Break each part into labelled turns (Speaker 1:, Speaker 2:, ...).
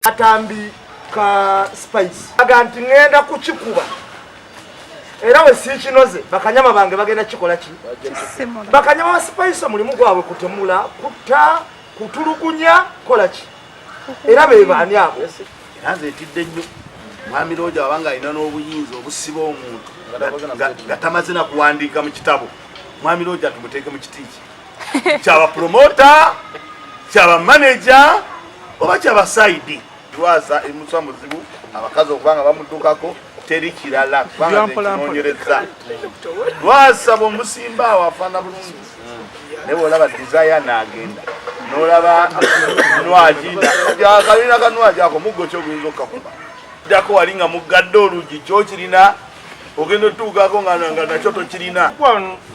Speaker 1: Atambi ka spice aganti ngenda kuchikuba era we si kinoze bakanyama bange bagenda kikola ki bakanyama wa spice mulimu gwabwe kutemula kutta kutulugunya kola ki era be bani abo
Speaker 2: yanze etidde nnyo mwami Roja wabanga alina n'obuyinza obusiba omuntu gatamaze na kuwandiika mu kitabo mwami Roja tumuteeke mu kitiiki kyaba promota kyaba manager oba kyaba side lwaza emuswa muzibu abakazi okubanga bamuddukako teri kirala kubanga zenonyereza lwaza bomusimba awafaana bulungi naye olaba desire n'agenda n'olaba nwajinda kalina kanwaji ako muggo kyoguyinza okukakuba jako walinga mugadde olugi kyokirina ogenda otuukako nga nakyo tokirina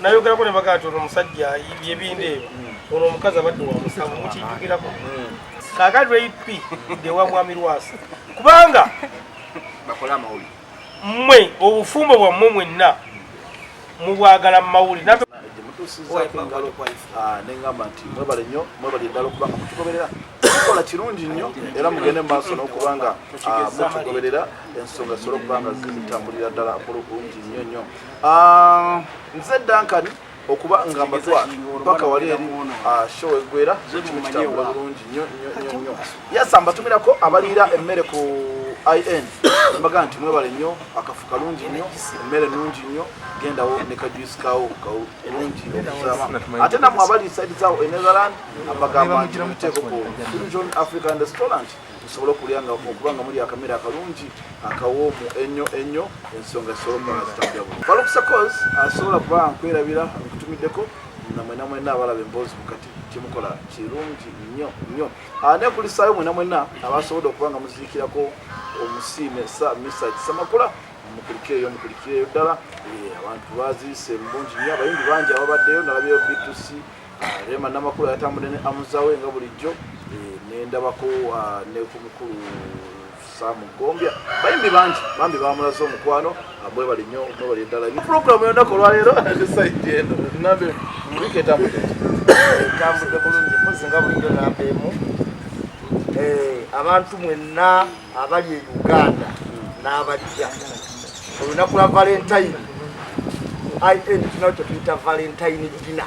Speaker 3: nayogerako ne bagatono omusajja byebindeeba ono omukazi abadde wamusavu mukijjukirako kakati eipi ndewa mwami Lwasa kubanga
Speaker 2: bakola amawuli
Speaker 3: mmwe obufumbo bwammwe mwenna mubwagala mu mawuli
Speaker 2: nengamba nti mwebale nnyo mwebale ddala okubanga mutugoberera mukola kirungi nnyo era mugende mu maaso n'okubanga mutugoberera ensonga zisobola okubanga zitambulira ddala bulungi nnyo nnyo nze Duncan okuba nga mbatwa mpaka wali eri show eggwera kitambula bulungi nnyo yasa mbatumirako abaliira emmere ku IN mbaga nti mwebale nnyo akafu kalungi nnyo emmere nnungi nnyo gendawo ne kajuisi kawo kalungi okuzama ate namwe abali side zawo e Netherland abagamba nti muteeko ku Fusion African Restaurant musobole okulyanga okubanga muli akamere akalungi akawoomu ennyo ensonga zisobola zitambula bulungi balukisa cause asobola kuba nkwerabira nkutumiddeko namwena mwena abalaba emboozi mu kati kimukola kirungi nnyo nekulisaayo mwena mwena abasobodde okubanga muziikirako omusiime misa kisamakula mukulikireyo ddala abantu baziise mbungi nnyo abayimbi bangi ababaddeyo nalabyeyo B2C Rema namakulu yatambudde ne amuzawe nga bulijjo nendabako ne ku mukulu Samugombya bayimbi bangi bambi bamulaze omukwano mwebali nnyo mwebali ddala program yonako olwaleero side eno nambe wiki etambudde
Speaker 1: bulungi mpozi nga bulijjo nambeemu abantu mwenna abali e Uganda n'abajja olunaku lwa Valentine IN kino kyo tuyita Valentine dinner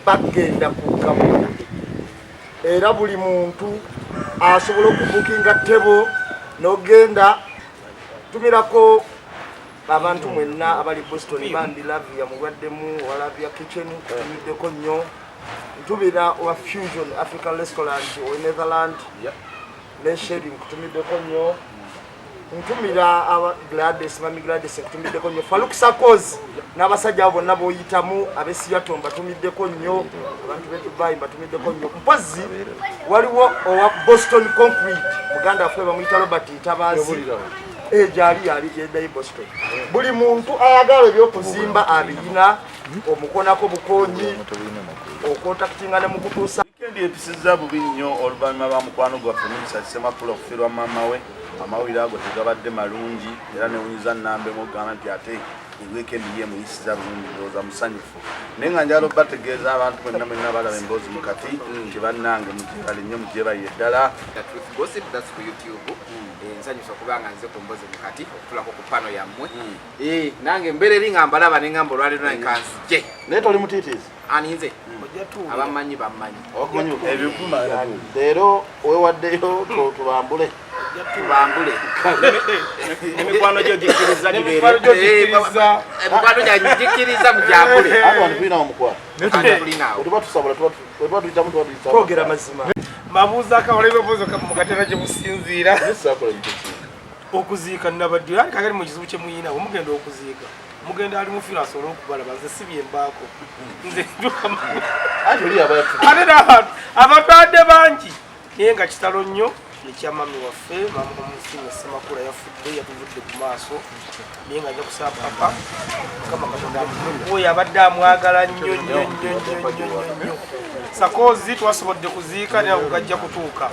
Speaker 1: bagenda kukamu era buli muntu asobola okubukinga tebo n'ogenda tumirako abantu mwenna abali Boston bandi lavia mugwaddemu walavia kitchen tumiddeko nnyo ntubira wa Fusion African Restaurant o Netherland ne sharing kutumiddeko nnyo ntumira aba Gladys mami Gladys kutumiddeko nnyo Falukisa cause n'abasajja abo nabo yitamu abesiyato mbatumiddeko nnyo abantu be Dubai mbatumiddeko nnyo mpozi waliwo owa Boston Concrete muganda afwe bamuyita Robert Itabazi jali yali yeddayi Boston buli muntu ayagala ebyokuzimba abirina omukonako bukonyi okontaktinga ne mukutuusa
Speaker 2: weekend episiza bubi nnyo oluvannyuma lwa mukwano gwaffe Minisita Semakula okufiirwa maama we amawulire ago tegabadde malungi era newunyiza nnambemu okugamba nti ate weekend ye muyisiza bulungi ndowooza musanyufu naye nga njala obategeeza abantu mwenna balaba emboozi mu kati nti bannange mugyebale nnyo mugyebaye ddala
Speaker 4: nsanyusa okubanga nze ku mboozi mu kati okutulako ku pano yammwe nange mbeera eri nga mbalaba ne ngamba olwaleero naye kanzije
Speaker 2: naye toli mutiitiizi
Speaker 4: aninze abamanyi bammanyi
Speaker 2: leero wewaddeyo tubambule
Speaker 4: emikwano gyo gikkiriza emikwano gyagikiriza mujambule
Speaker 2: ate wano tulinawo mukwano tuba tusabula tuba tuyitamu tuba
Speaker 1: twogera mazima
Speaker 3: mabuuza akawala ebibuuzo mukatera gye musinziira okuziika nabadde ali kakali mu kizibu kye muyina omugenda okuziika mugenda ali mu fira asobola okubalaba nze si byembaako nze abantu badde bangi naye nga kitalo nnyo ekya mami waffe mama omusiime Semakula yafudde yatuvudde ku maaso naye nga ajja kusaba papa mukama katonda oyo abadde amwagala nnyo sakozi twasobodde kuziika naye gajja kutuuka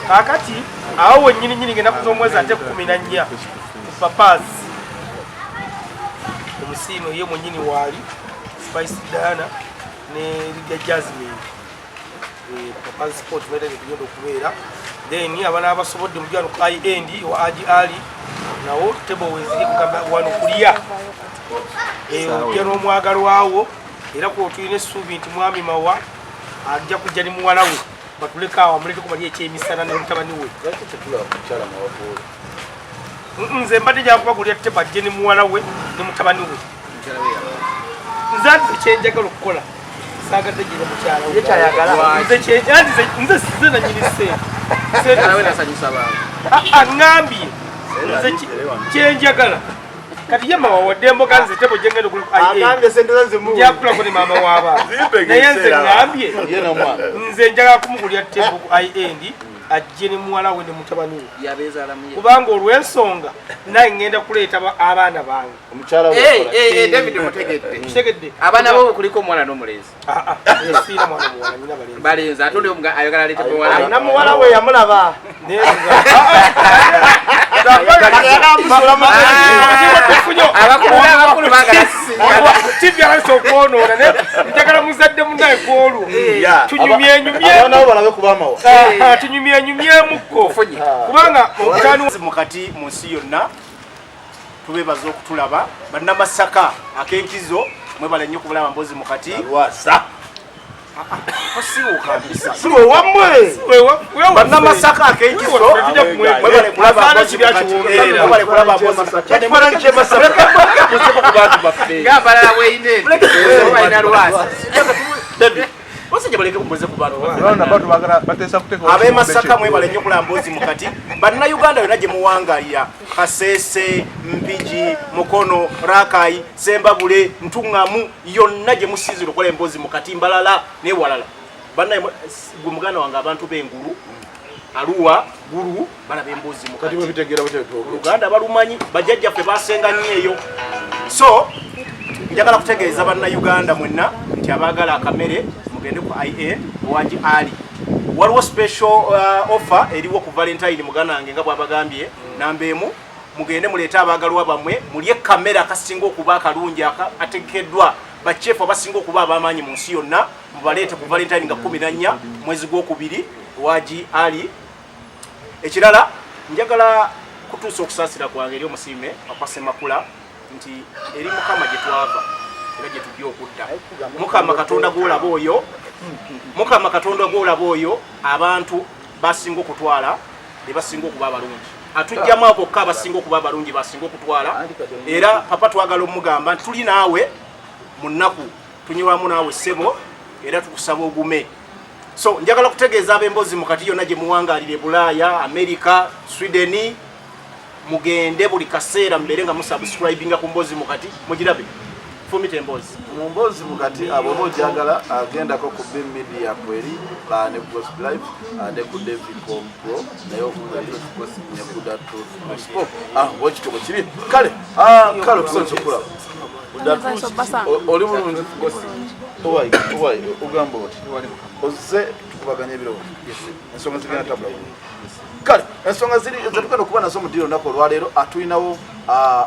Speaker 3: kakati awo wennyini ng'ennaku z'omwezi ate 14 papazi omusiime ye mwennyini waali Spice Diana ne Lydia Jasmine passport mete tugenda okubeera then abana abasobodde mujano ku end wa ali nawo table weziri kugamba wano kulya ojja n'omwagalwawo era ko tuyina essuubi nti mwami mawa ajja kujja ne muwala we batuleka awo amulekeko bali ekyemisana ne mutabani we nze mbadde jakubagulira table ajje ne muwala we ne mutabani we nze kyenjagala okukola sagadde gye mukyala we kyayagala nze size nanyini ngambye nze kyenjagala kati ye mawa wadde emboga nze tebo jengendo ku jakula ne mama waba naye nze ngambye nze njagala kumugulira tebo ku end ajje ne muwala we ne mutabani we kubanga olw'ensonga naye ngenda kuleeta abaana bange
Speaker 4: David mutegedde abaana bo kuliko omwana n'omulenzi
Speaker 3: siina mwana muwala nyina
Speaker 4: balenzi ate oli ayagala aleete muwala
Speaker 1: na muwala we yamulaba
Speaker 4: abakulu bagala
Speaker 3: kibyalasa okwonoona njagala muzadde munaye kwolwo tunyumyenyumyemuko kubanga
Speaker 5: MBOOZI mu kati mu nsi yonna tubebaza okutulaba bannamasaka ak'enkizo mwebale nnyo kubulaba MBOOZI mu kati bannamasaka ak'enkizo mwebale kulaba
Speaker 4: ngaabalala bweyine balina lwasa
Speaker 5: abemasaka mwebale nnyo kulaba MBOOZI mu kati bannayuganda yonna gye muwangalira Kasese, Mpigi, Mukono, Rakai, Sembabule, Ntungamu yonna gye musinzira okukola MBOOZI mu kati Mbalala n'ewalala bannaye gwe muganda wange abantu b'engulu Aluwa Gulu balaba MBOOZI mu kati Uganda balumanyi bajjajjaffe basenga nnyo eyo so njagala kutegeeza bannayuganda mwenna nti abaagala akamere mugende ku IN owangi ali waliwo special offer eriwo ku Valentine muganda wange nga bwabagambye nambeemu mugende muleete abaagalwa bammwe mulye kamera akasinga okuba akalungi ategekeddwa bachefu abasinga okuba ab'amaanyi mu nsi yonna mubaleete ku Valentine nga 14 mwezi gw'okubiri owangi ali ekirala njagala kutuusa okusaasira kwange eri omusiime Papa Semakula nti eri Mukama gye twava era gye tujja okudda Mukama Katonda gw'olaba oyo Mukama Katonda gw'olaba oyo abantu basinga okutwala ne basinga okuba abalungi atujjamu abo bokka abasinga okuba abalungi basinga okutwala era papa twagala omugamba nti tuli naawe mu nnaku tunywamu naawe ssebo era tukusaba ogume so njagala kutegeeza ab'emboozi mu kati yonna gye muwangalire Bulaaya Amerika Sweden mugende buli kaseera mbere nga musubscribinga ku MBOOZI mu kati mugirabe fumite MBOOZI
Speaker 2: mu MBOOZI mu kati abo bojagala agendako ku Bin Media kweri ne Gospel Live ne ku David Compro nayo ku ne ku Datu Sport watch to kiri kale kale tusokula oli bulungi owayi ugamba oti ozze tukubaganya ebiro ensonga zigenda tabula kale ensonga ziri zetukana okuba nazo mu diro nako olwaleero atulinawo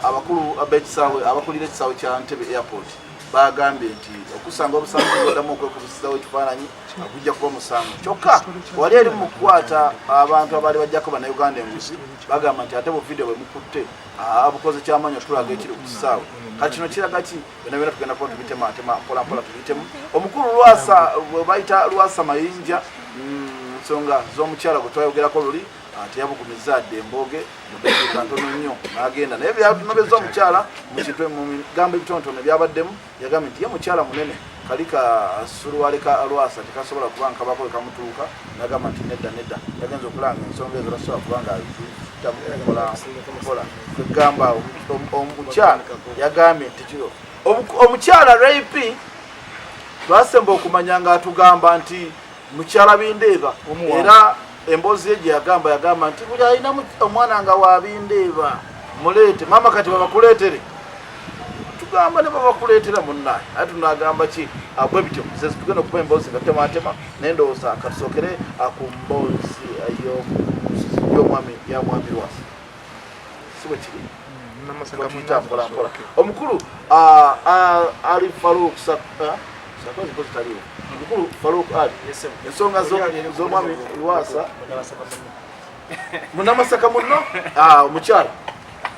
Speaker 2: abakulu ab'ekisaawe abakulira ekisaawe kya Entebbe Airport bagambye nti okusanga obusango oddamu okwekubisawo ekifaananyi akujja kuba omusango kyokka wali eri mu kukwata abantu abaali bajjako bannayuganda enguzi bagamba nti ate bu video bwe mukutte bukoze kyamaanyi otulaga ekiri ku kisaawe kati kino kiraga ki byonna byonna tugenda kuba tubitematema mpola mpola tubiyitemu omukulu Lwasa bwe bayita Lwasa Mayinja ensonga z'omukyala gwe twayogerako luli teyabugumizadde embooge mudakiika ntono nnyo n'agenda naye byatunobeza omukyala mu kintu mu bigambo ebitonotono ebyabaddemu yagambye nti ye mukyala munene kali ka suluwale ka Lwasa tekasobola kuba nkabako ekamutuuka n'agamba nti nedda yagenza okulanga ensonga ezo tasobola kuba nga tamukola kwegamba omukyala yagambye nti kiro omukyala Ray-P twasemba okumanya nga atugamba nti mukyala Bindeeba era emboozi ye yagamba nti buli alina omwana nga wa Bindeeba muleete mama kati babakuleetere tugamba ne babakuleetera munnaye ate tunagamba ki bwe bityo ze tugenda okuba emboozi nga tematema nendowooza katusookere ku mboozi y'omwami Lwasa si bwe kiri omukulu Ali Farouk sakozi ko taliwo mukulu Farouk Ali ensonga z'omwami Lwasa munamasaka muno omukyala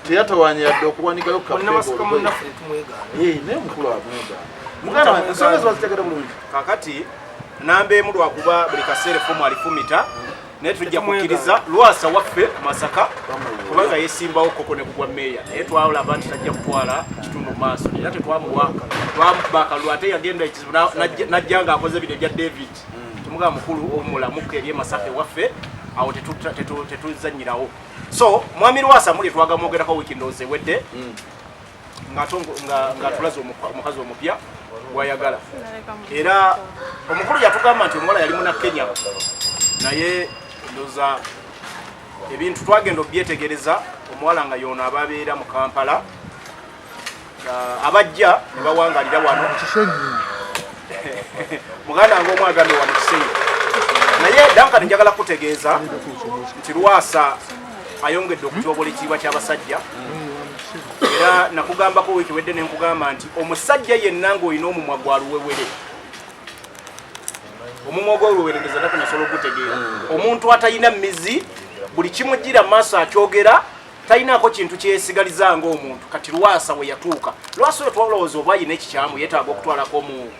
Speaker 2: teyatawanya yadde okuwanikayo
Speaker 3: munamasaka munaffe tumwegaana
Speaker 2: naye mukulu amwegaana muganda ensonga zibazitegera bulungi
Speaker 5: kakati namba emu lwakuba buli kaseera effumu alifumita naye tujja kukkiriza Lwasa waffe Masaka kubanga yesimbawo koko ne kugwa meeya naye twalaba nti tajja kutwala kitundu maaso era tetwamuwaka twamubaka lwate yagenda ekizibu najja ng'akoze bino ebya David tumugamba mukulu omulamuka eri Masaka waffe awo tetuzanyirawo so mwami Lwasa muli twagamwogerako wiiki ndowooza ewedde nga tulaze omukazi omupya gwayagala era omukulu yatugamba nti omuwala yali muna Kenya naye ndoza ebintu twagenda obyetegereza omuwala nga yono ababeera mu Kampala abajja ne bawangalira wano muganda wange omu agambe wano Kisenyi naye Duncan njagala kutegeeza nti Lwasa ayongedde okutyobola ekitiibwa ky'abasajja era nakugambako wiiki wedde ne nkugamba nti omusajja yenna ng'olina omumwa gwa luwewere omumwa gw'oluweereza nako nasobola okutegeera omuntu atalina mizi buli kimujjira maaso akyogera talinaako kintu kyeyesigaliza ng'omuntu kati Lwasa we yatuuka Lwasa oyo twalowooza oba ayina ekikyamu yeetaaga okutwalako mu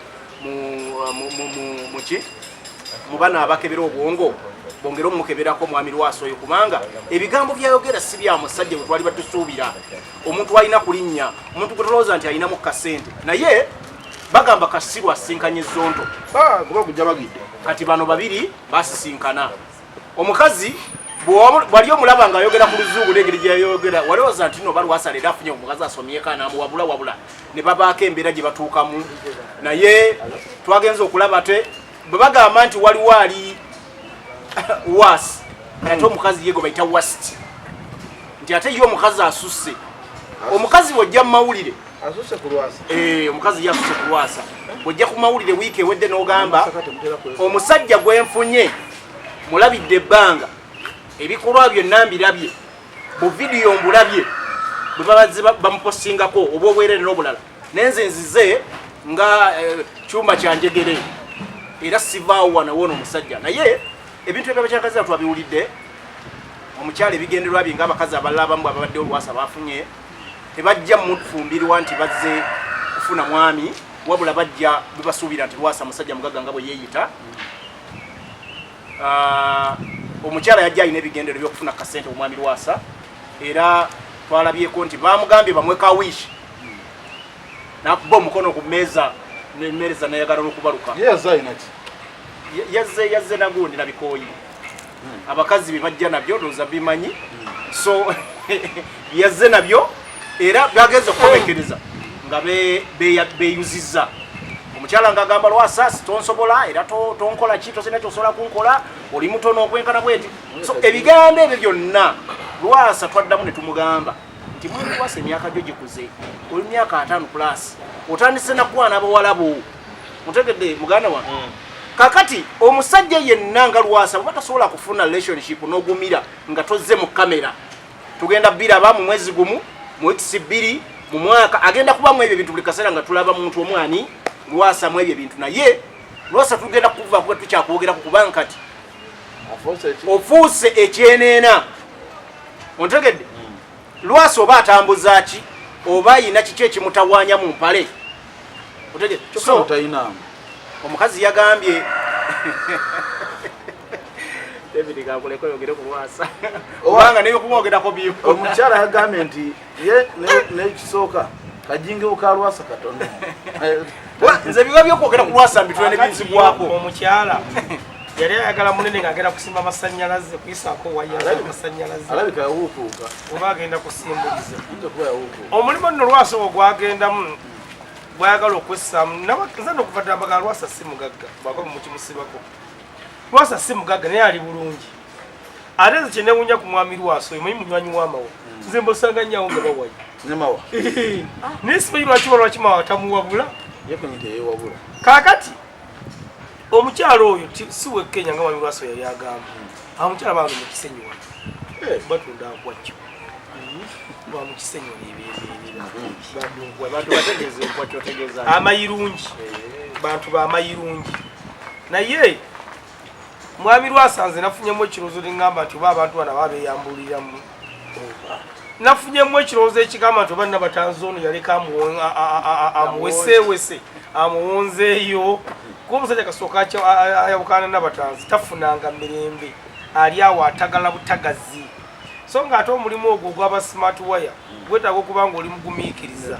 Speaker 5: bana abakebera obwongo bongere omukeberako mwami Lwasa oyo kubanga ebigambo byayogera si bya musajja bwe twali batusuubira omuntu alina kulinnya omuntu gwe tulowooza nti alinamu kasente naye bagamba kasirwa asinkanye zonto
Speaker 2: kuba kujja bagidde
Speaker 5: kati bano babiri basisinkana omukazi bwali omulaba ng'ayogera ku luzungu n'engeri gyeyayogera walowooza nti no Lwasa leero afunye omukazi asomyeko anaamuwabula wabula ne babaako embeera gye batuukamu naye twagenza okulaba te bwe bagamba nti waliwo ali wasi ate omukazi yego bayita wasti nti ate ye omukazi asusse omukazi bw'ojja mu mawulire
Speaker 2: asuse ku Lwasa
Speaker 5: omukazi yasuse ku Lwasa bw'ojja ku mawulire wiiki ewedde n'ogamba omusajja gwenfunye mulabidde ebbanga ebikolwa byonna mbirabye mu vidiyo mbulabye bwe babazze bamupostingako oba obwerere n'obulala nenze nzize nga kyuma kyanjegere era sivaawo wanawoona omusajja naye ebintu ebyo bakyakazira twabiwulidde omukyala ebigenderwa bye ng'abakazi abalala abamu ababadde Lwasa bafunye tebajja mufumbirwa nti bazze kufuna mwami wabula bajja bebasuubira nti Lwasa musajja mugagga nga bwe yeeyita omukyala yajja alina ebigendero by'okufuna kasente omwami Lwasa era twalabyeko nti bamugambye bamweka wishi nakuba omukono ku mmeeza nemmeereza nayagala n'okubaluka yazze nagundi nabikooyi abakazi bebajja nabyo ndowooza bimanyi so yazze nabyo era bagenze okukomekereza nga beyuzizza omukyala ng'agamba Lwasa tonsobola era tonkola ki tosina kyosobola kunkola oli mutono okwenkana bweti so ebigambo ebyo byonna Lwasa twaddamu ne tumugamba nti mwami Lwasa emyaka gyo gikuze oli myaka 5 plus otandise nakwana abawala bo mutegedde muganda wange kakati omusajja yenna nga Lwasa bwe tasobola kufuna relationship n'ogumira nga tozze mu kamera tugenda biraba mu mwezi gumu mu weeks 2 mu mwaka agenda kubamu ebyo bintu buli kaseera nga tulaba muntu omwani Lwasa mu ebyo bintu naye Lwasa tugenda kuva kuba tukyakwogera ku kubanga kati ofuuse ekyeneena ontegedde Lwasa oba atambuza ki oba ayina kiki ekimutawaanya mu mpale otegedde so omukazi yagambye David gakuleko yogere ku Lwasa obanga neyo kumwogerako biyo
Speaker 2: omukyala yagambye nti ye nekisooka kajingewo ka Lwasa katono
Speaker 5: nze biba byokwogera ku Lwasa mbitula nebinzibwako
Speaker 3: omukyala yali ayagala munene ng'agenda kusimba amasannyalaze kuyisaako waya amasannyalaze
Speaker 2: alabika yawuukuuka
Speaker 3: oba agenda kusimbuliza omulimu nno Lwasa ogwo gwagendamu gwayagala okwessaamu nze nokuva ddala mbagala Lwasa si mugagga bwakoma mukimusibako Lwasa si mugagga naye ali bulungi ate nze kyenewunya ku mwami Lwasa oyo muyi munywanyi w'amawa nze mbosanga nnyawo nga bawayi
Speaker 2: nemawa
Speaker 3: naye simanyi lwaki mawa tamuwabula
Speaker 2: yekonite yewabula
Speaker 3: kakati omukyalo oyo si we Kenya nga mwami Lwasa yali agamba omukyala baano mu Kisenyi wano batunda nkwakyo ba mu Kisenyi ebyebyebyera
Speaker 5: abantu bategeeze nkwakyo otegeeza
Speaker 3: amayirungi bantu bamayirungi naye mwami Lwasanze nafunyemu ekirowoozo ngamba nti oba abantu bana babeyambuliramu nafunyemu ekirowoozo ekigamba nti oba Nabatanzi ono yaleka amuwesewese amuwonzeeyo kuba omusajja kasooka ayawukana Nabatanzi tafunanga mirembe ali awo atagala butagazi so nga ate omulimu ogwo gwaba smart wire gwetaaga okuba nga oli mugumiikiriza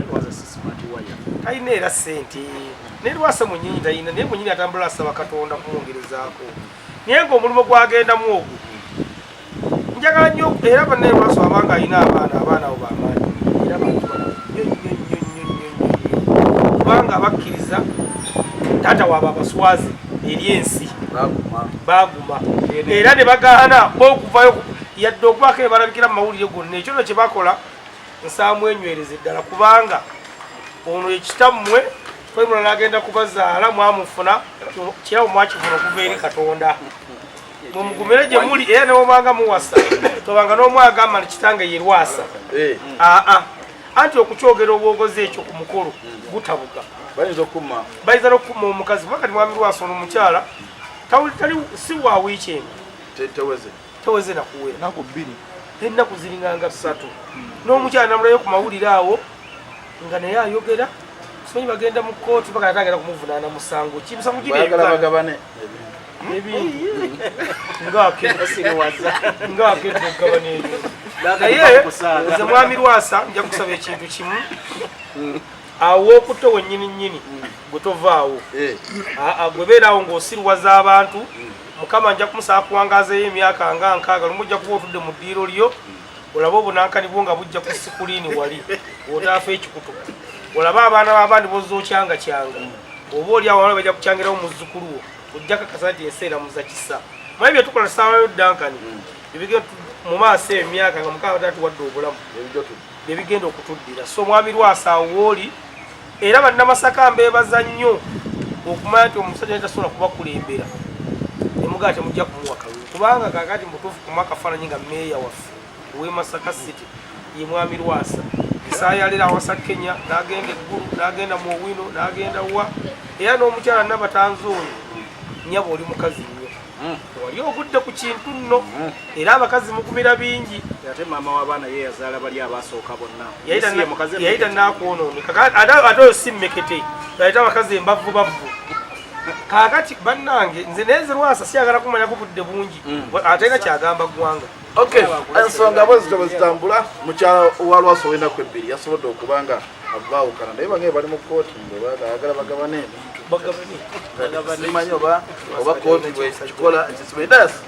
Speaker 3: talina era ssente naye Lwasa mwenyini talina naye mwenyini atambula asaba Katonda kumwongerezaako naye ng'omulimu gwagendamu ogwo njagala nnyo era banne Lwasa abanga alina abaana abo bamaanyi era bantu kubanga abakkiriza taata waaba abaswazi eri ensi baguma era ne bagaana bokuvayo yadde okubako ebalabikira mu mawulire gonna ekyo no kye bakola nsaamu enywereze ddala kubanga ono ekitammwe kwe mulala agenda kubazaala mwamufuna kirabo mwakifuna okuva eri Katonda mumugumire gye muli era newomanga muwasa tobanga n'omu agamba nti kitange ye Lwasa anti okukyogera obwogozi ekyo ku mukolo gutabuka bayinza n'okukuma omukazi kubanga ti mwami Lwasa ono omukyala tali si wa wiikendi teweze nakuwera ennaku ziringanga 3 n'omukyala namulayo ku mawulire awo nga naye ayogera simanyi bagenda mu kooti paka atagenda kumuvunaana musango kimusango giri ngaakedogabana ebyo naye nze mwami Lwasa nja kusaba ekintu kimu awo okutta wennyini gwe tovaawo gwe beeraawo ng'osirwaza abantu Mukama nja kumusaba kuwangaazayo emyaka nga 6 lumujja kuba otudde mu ddiiro lyo olaba obunankani bwo nga bujja ku sikuliini wali otaafa ekikutu olaba abaana b'abandi bozookyanga oba oli awo bajja kukyangirawo muzzukulu wo ojja kakasa nti eseera muza kisa manyi bye tukola tusaawayo Dankani bibigenda mu maaso emyaka nga Mukama tatuwadde obulamu bye bigenda okutuddira so mwami Lwasa wooli era bannamasaka mbeebaza nnyo okumanya nti omusajja tasobola kubakulembera emugaa temujja kumuwa kalulu kubanga kakati mutuufu kumuwa kafaananyi nga meeya waffe ow'e Masaka City ye mwami Lwasa isaayalira awasa Kenya n'agenda eggulu n'agenda mu Owino n'agenda wa era n'omukyala Nabatanzi oyo nnyaba oli mukazi nnyo wali ogudde ku kintu nno era abakazi mugumira bingi
Speaker 5: ate maama w'abaana ye yazaala bali abasooka bonna
Speaker 3: yayita nakwonooneka ate oyo si mmekete yayita abakazi embavu kakati bannange nze neze Lwasa siyagala kumanyako budde bungi ate nga kyagamba ggwanga
Speaker 2: ensonga bwe zitambula mukyala wa Lwasa ow'ennaku 2 yasobodde okubanga baawukana naye bange bali mu kooti ayagala bagabane simanyi oba kooti bwekikola ekisibaidasi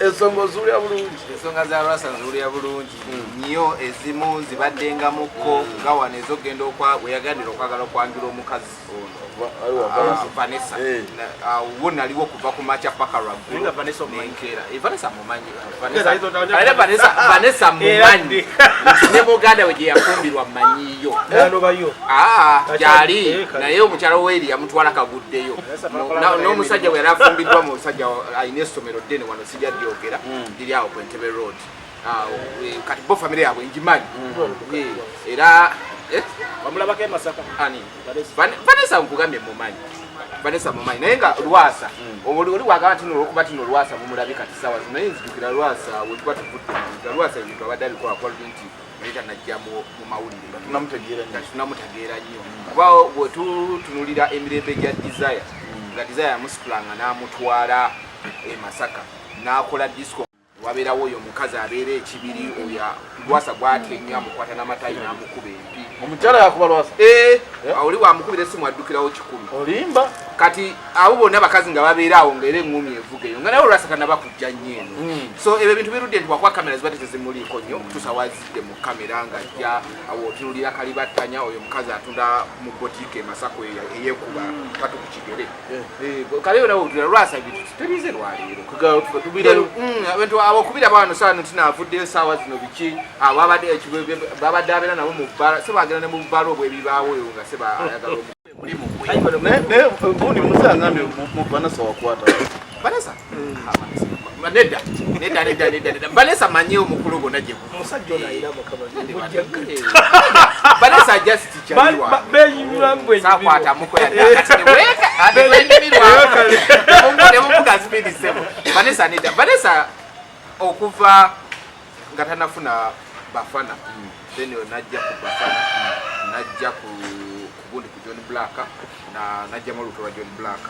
Speaker 2: ensonga ozuulya bulungi
Speaker 4: ensonga za Lwasa nzuulya bulungi nnyo ezimu zibaddengamukko nga wano ezogenda weyagandira okwagala okwanjula omukazi Vanessa wo naliwo okuva ku makya paka lwaggulu Vanessa mumanyi ne muganda we gye yafumbirwa mmanyiyo gyali naye omukyala w'eri yamutwala kaguddeyo n'omusajja bwe yali afumbiddwa mu musajja alina essomero ddene wano sijja lyogera liri awo ku Entebbe Road kati bo famire yaabwe ngimanyi era
Speaker 5: wamulabako e Masaka
Speaker 4: ani Vanessa nkugambye mumanyi naye nga Lwasa oli wagamba nti olwokuba tino Lwasa mumulabika tisawa zino naye nzijukira Lwasa wetuba tuvudde Lwasa ebintu abadde alikola kwalunti naye najja mu mawulire tunamutegeera nnyo kuba wetutunulira emirembe gya Desire nga Desire yamusitulanga n'amutwala e Masaka n'akola disco wabeerawo oyo omukazi abeera ekibiri oyo Lwasa gwatenya amukwata n'amatayi n'amukuba empi
Speaker 2: omukyala yakuba Lwasa
Speaker 4: oli wamukubira essimu addukirawo 10
Speaker 2: olimba
Speaker 4: kati abo bonna abakazi nga babeera awo ng'era eŋŋumi evuga eyo nga naye Lwasa kanaba kujja nnyo eno so ebyo ebintu birudde nti wakuba kamera zibadde tezimuliiko nnyo tusawazidde mu kamera ng'ajja awo otunulira kalibattanya oyo omukazi atunda mu botiika e Masaka eyeekuba katu ku kigere kale yo nawe otulira Lwasa bintu terize lwaleero abo okubira bano saano tinaavuddeyo essaawa zino biki babadde abeera nabo mu bbala sebagenda ne mu bbala obwo ebibaawo eyo nga sebayagala mulimu
Speaker 2: buni musa ngambye mu Vanessa wakwata
Speaker 4: Vanessa nedda Vanessa manyi omukulu gonna gye
Speaker 3: omusajja ono ayina
Speaker 4: Vanessa just kyaliwa
Speaker 3: benyulambu
Speaker 4: sakwata muko yadda ate bwendimirwa nemuvuga zipindisemu Vanessa nita Vanessa okuva nga tanafuna bafana then najja ku bafana najja ku kugundi ku John Black na najja mu luto lwa John Black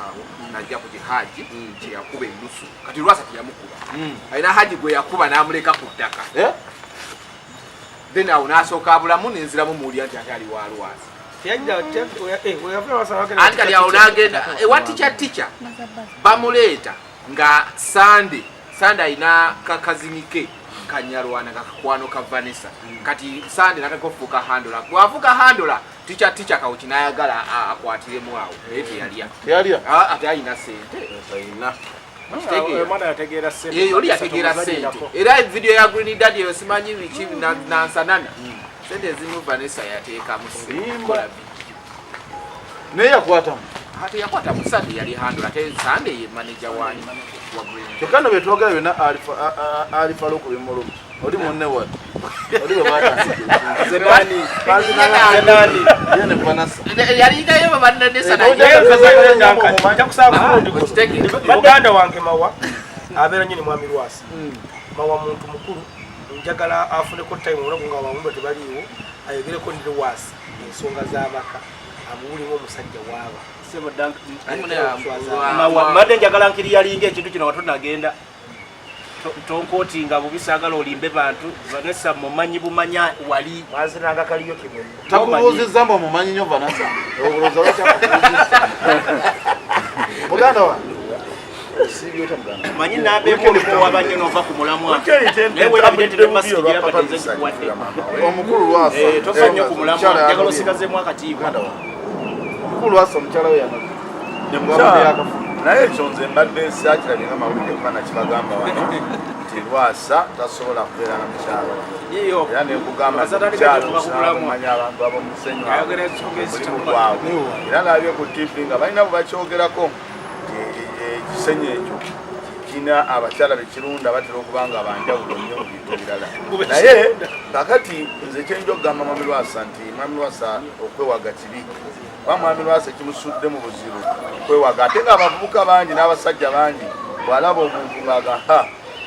Speaker 4: najja ku Haji kye yakuba ennusu kati Lwasa teyamukuba alina Haji gwe yakuba n'amuleka ku ttaka then awo n'asooka abulamu n'enziramu muwulira nti ate ali wa Lwasa anti kali awo n'agenda ewa ticca bamuleeta nga Sande alina kakazinike Kanyarwana kakwano ka Vanessa kati Sande nakakofuka handola bwafuka handola ticca kawuki n'ayagala akwatiremu awo yaliya ate alina sente oli yategeera sente era video ya Green Daddy eyo simanyi biki nansanana sente ezimu Vanessa yateekamu simba
Speaker 2: naye yakwatamu
Speaker 4: ate yakwatamu Sande yali handola ate Sande ye manager wa Green
Speaker 2: kyokano betwogera byonna alifa lokubimulumu oli munne wa oli
Speaker 5: Zenani
Speaker 2: yene Vanessa
Speaker 4: yali gayo Vanessa
Speaker 3: baganda wange mawa abeera nyini mwami Lwasa mawa muntu mukulu njagala afuneko time olabunga abawumba tebaliiwo ayogereko ndi Lwasa ensonga z'abaka amuwulimu omusajja waaba
Speaker 5: madde njagala nkiri yalinga ekintu kino watonda agenda tonkooti nga bubisagala olimbe bantu Vanessa mumanyi bumanya wali
Speaker 1: mazinanga kaliyo kimwe
Speaker 2: takubuuzizza mbu omumanyi nnyo Vanessa obuloza muganda wa
Speaker 5: manyi nabeeko wabanye nova ku mulamwa naye bwerabiretedde masiki yabatenze kikuwadde
Speaker 2: omukulu Lwasa
Speaker 5: tofa nnyo ku mulamwa njagala osigazeemu akatiibwa
Speaker 2: omukulu Lwasa omukyala we yamaze
Speaker 1: naye ekyo nze mbadde saakirabye nga mawulire okufana kibagamba wano nti Lwasa tasobola kubeera na mukyala era nekugamba mukyalomanya abantu ab'omusenyu omulimu gwabwe era nabye ku TV nga balina bwe bakyogerako ekisenyi ekyo kina abakyala bekirunda batera okuba nga banjawulo nnyo mu bintu ebirala naye kakati nze kyenja okugamba Mwami Lwasa nti Mwami Lwasa okwewaga kibi wa Mwami Lwasa ekimusudde mu buzibu okwewaga ate nga abavubuka bangi n'abasajja bangi bw'alaba omuntu ng'aga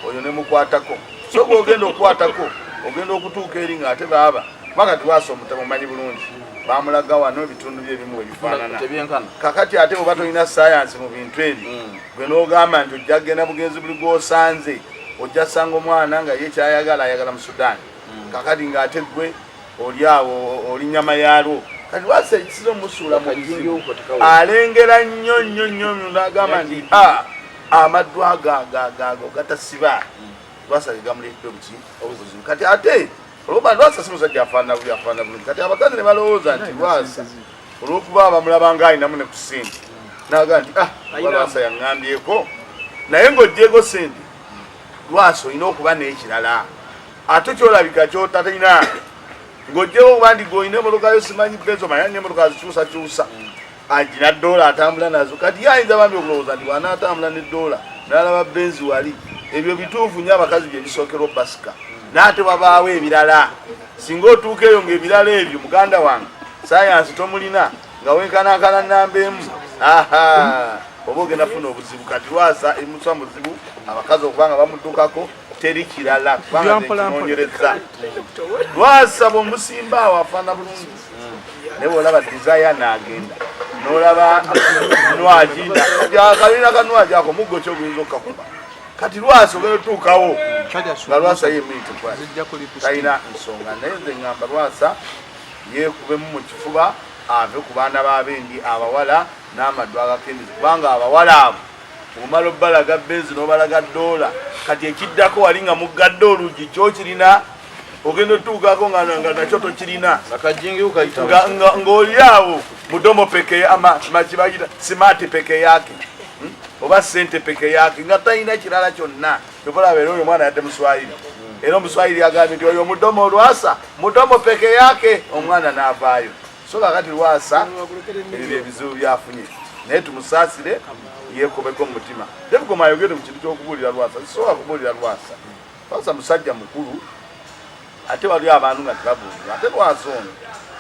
Speaker 1: oyo ne mukwatako so bw'ogenda okukwatako ogenda okutuuka eri ng'ate baaba makati Lwasa omutamumanyi bulungi bamulaga wano ebitundu bye ebimu ebifaanana kakati ate bwe batolina sayansi mu bintu ebyo gwe n'ogamba nti ojja kgenda bugenzi buli gw'osanze ojja sanga omwana nga ye kyayagala ayagala mu Sudaani kakati ng'ate gwe oli awo oli nnyama yaalwo kati Lwasa ekisiza omusuula mu bizibu alengera nnyo n'agamba nti amaddu agago gatasiba Lwasa gegamuleetedde obuzibu kati ate olwokuba Lwasa si musajja afaanana bulungi kati abakazi ne balowooza nti Lwasa olw'okuba bamulabanga alinamu ne ku ssente n'agamba nti Lwasa yaŋŋambyeko naye ng'oggyeko ssente Lwasa olina okuba n'ekirala ate kyolabika kyotatalina ng'oggyeko kuba nti g'olina emmotoka yo simanyi bezo manya nnyo emmotoka zikyusakyusa agina ddoola atambula nazo kati ye ayinza bambi okulowooza nti bw'anaatambula ne ddoola n'alaba benzi wali ebyo bituufu nnyo abakazi bye bisookerwa basika n'ate wabaawo ebirala singa otuuka eyo ng'ebirala ebyo muganda wange sayansi tomulina nga wenkanankana nnamba emu oba ogenda funa obuzibu kati Lwasa emuswa muzibu abakazi okuba nga bamuddukako teri kirala kubanga zekinoonyereza Lwasa bw'omusimba awo afaana bulungi naye bw'olaba desire n'agenda n'olaba nwaginda kalina kanwagi ako muggo kyoguyinza okukakuba kati Lwasa ogenda otuukawo nga Lwasa yemuyite talina nsonga naye nze ŋŋamba Lwasa yeekubemu mu kifuba ave ku baana b'abendi abawala n'amaddu agakendeezi kubanga abawala abo omala obbalaga benzi n'obalaga ddoola kati ekiddako wali nga muggadde olugi kyokirina ogenda otuukako nga nakyo tokirina ng'oli awo mudomo peke makibagita simati peke yake oba sente peke yake nga talina kirala kyonna kyopalaba era oyo omwana yadde muswayiri era omuswayiri agambye nti oyo mudomo Lwasa mudomo peke yake omwana n'avaayo so kakati Lwasa ebyo ebizibu byafunye naye tumusaasire yeekobeko mu mutima David ayogere ku kintu ky'okubuulira Lwasa sisobola kubuulira Lwasa musajja mukulu ate waliwo abantu nga tebabuulira ate Lwasa ono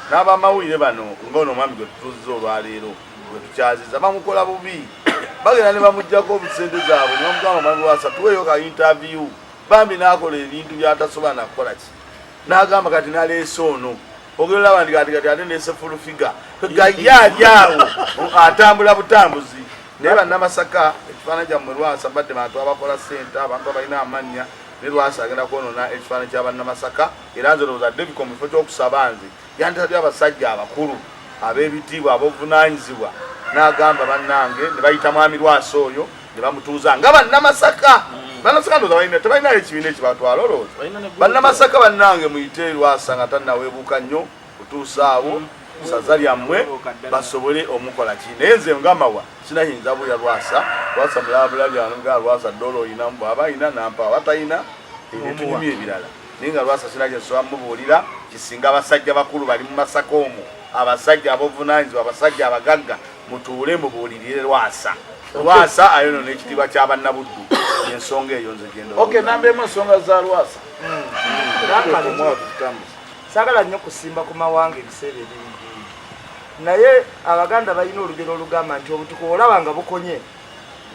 Speaker 1: n'abamawulire bano ng'ono omwami gwe tutuuzizza olwaleero
Speaker 2: bwe tukyaziza bamukola bubi bagenda ne bamuggyako obusente zaabwe ne bamugamba mwami Lwasa tuweeyo ka interview bambi n'akola ebintu by'atasobola nakukola ki n'agamba kati naleese ono ogenda laba ndi kati ate neese full figure gajjaali awo atambula butambuzi naye bannamasaka ekifaananyi kyammwe Lwasa badde bantu abakola ssente abantu abalina amannya ne Lwasa agenda kwonoona ekifaananyi ky'abannamasaka era nze lowooza David mu kifo ky'okusaba nze yanditabye abasajja abakulu ab'ebitiibwa ab'obuvunaanyizibwa n'agamba bannange ne bayita mwami Lwasa oyo ne bamutuuza nga bannamasaka bannamasaka ndooza tebalinayo ekibiina ekibatwala olowooza bannamasaka bannange muyite Lwasa nga tannaweebuuka nnyo kutuusa abo saza lyammwe basobole omukola ki naye nze ngamawa sinayinza bulya Lwasa mulabulabyano nga Lwasa ddoola oyina bw'aba ayina nampa batalina ebintu bimu ebirala naye nga Lwasa sinakye nsobola mubuulira kisinga abasajja bakulu bali mu Masaka omwo abasajja ab'obuvunaanyizibwa abasajja abagagga mutuule mubuulirire Lwasa ayonoona ekitiibwa ky'abannabuddu ensonga eyo nze genda nambeemu ensonga za Lwasa
Speaker 1: saagala nnyo kusimba ku mawanga ebiseera ebingi naye abaganda balina olugero olugamba nti obutuko olaba nga bukonye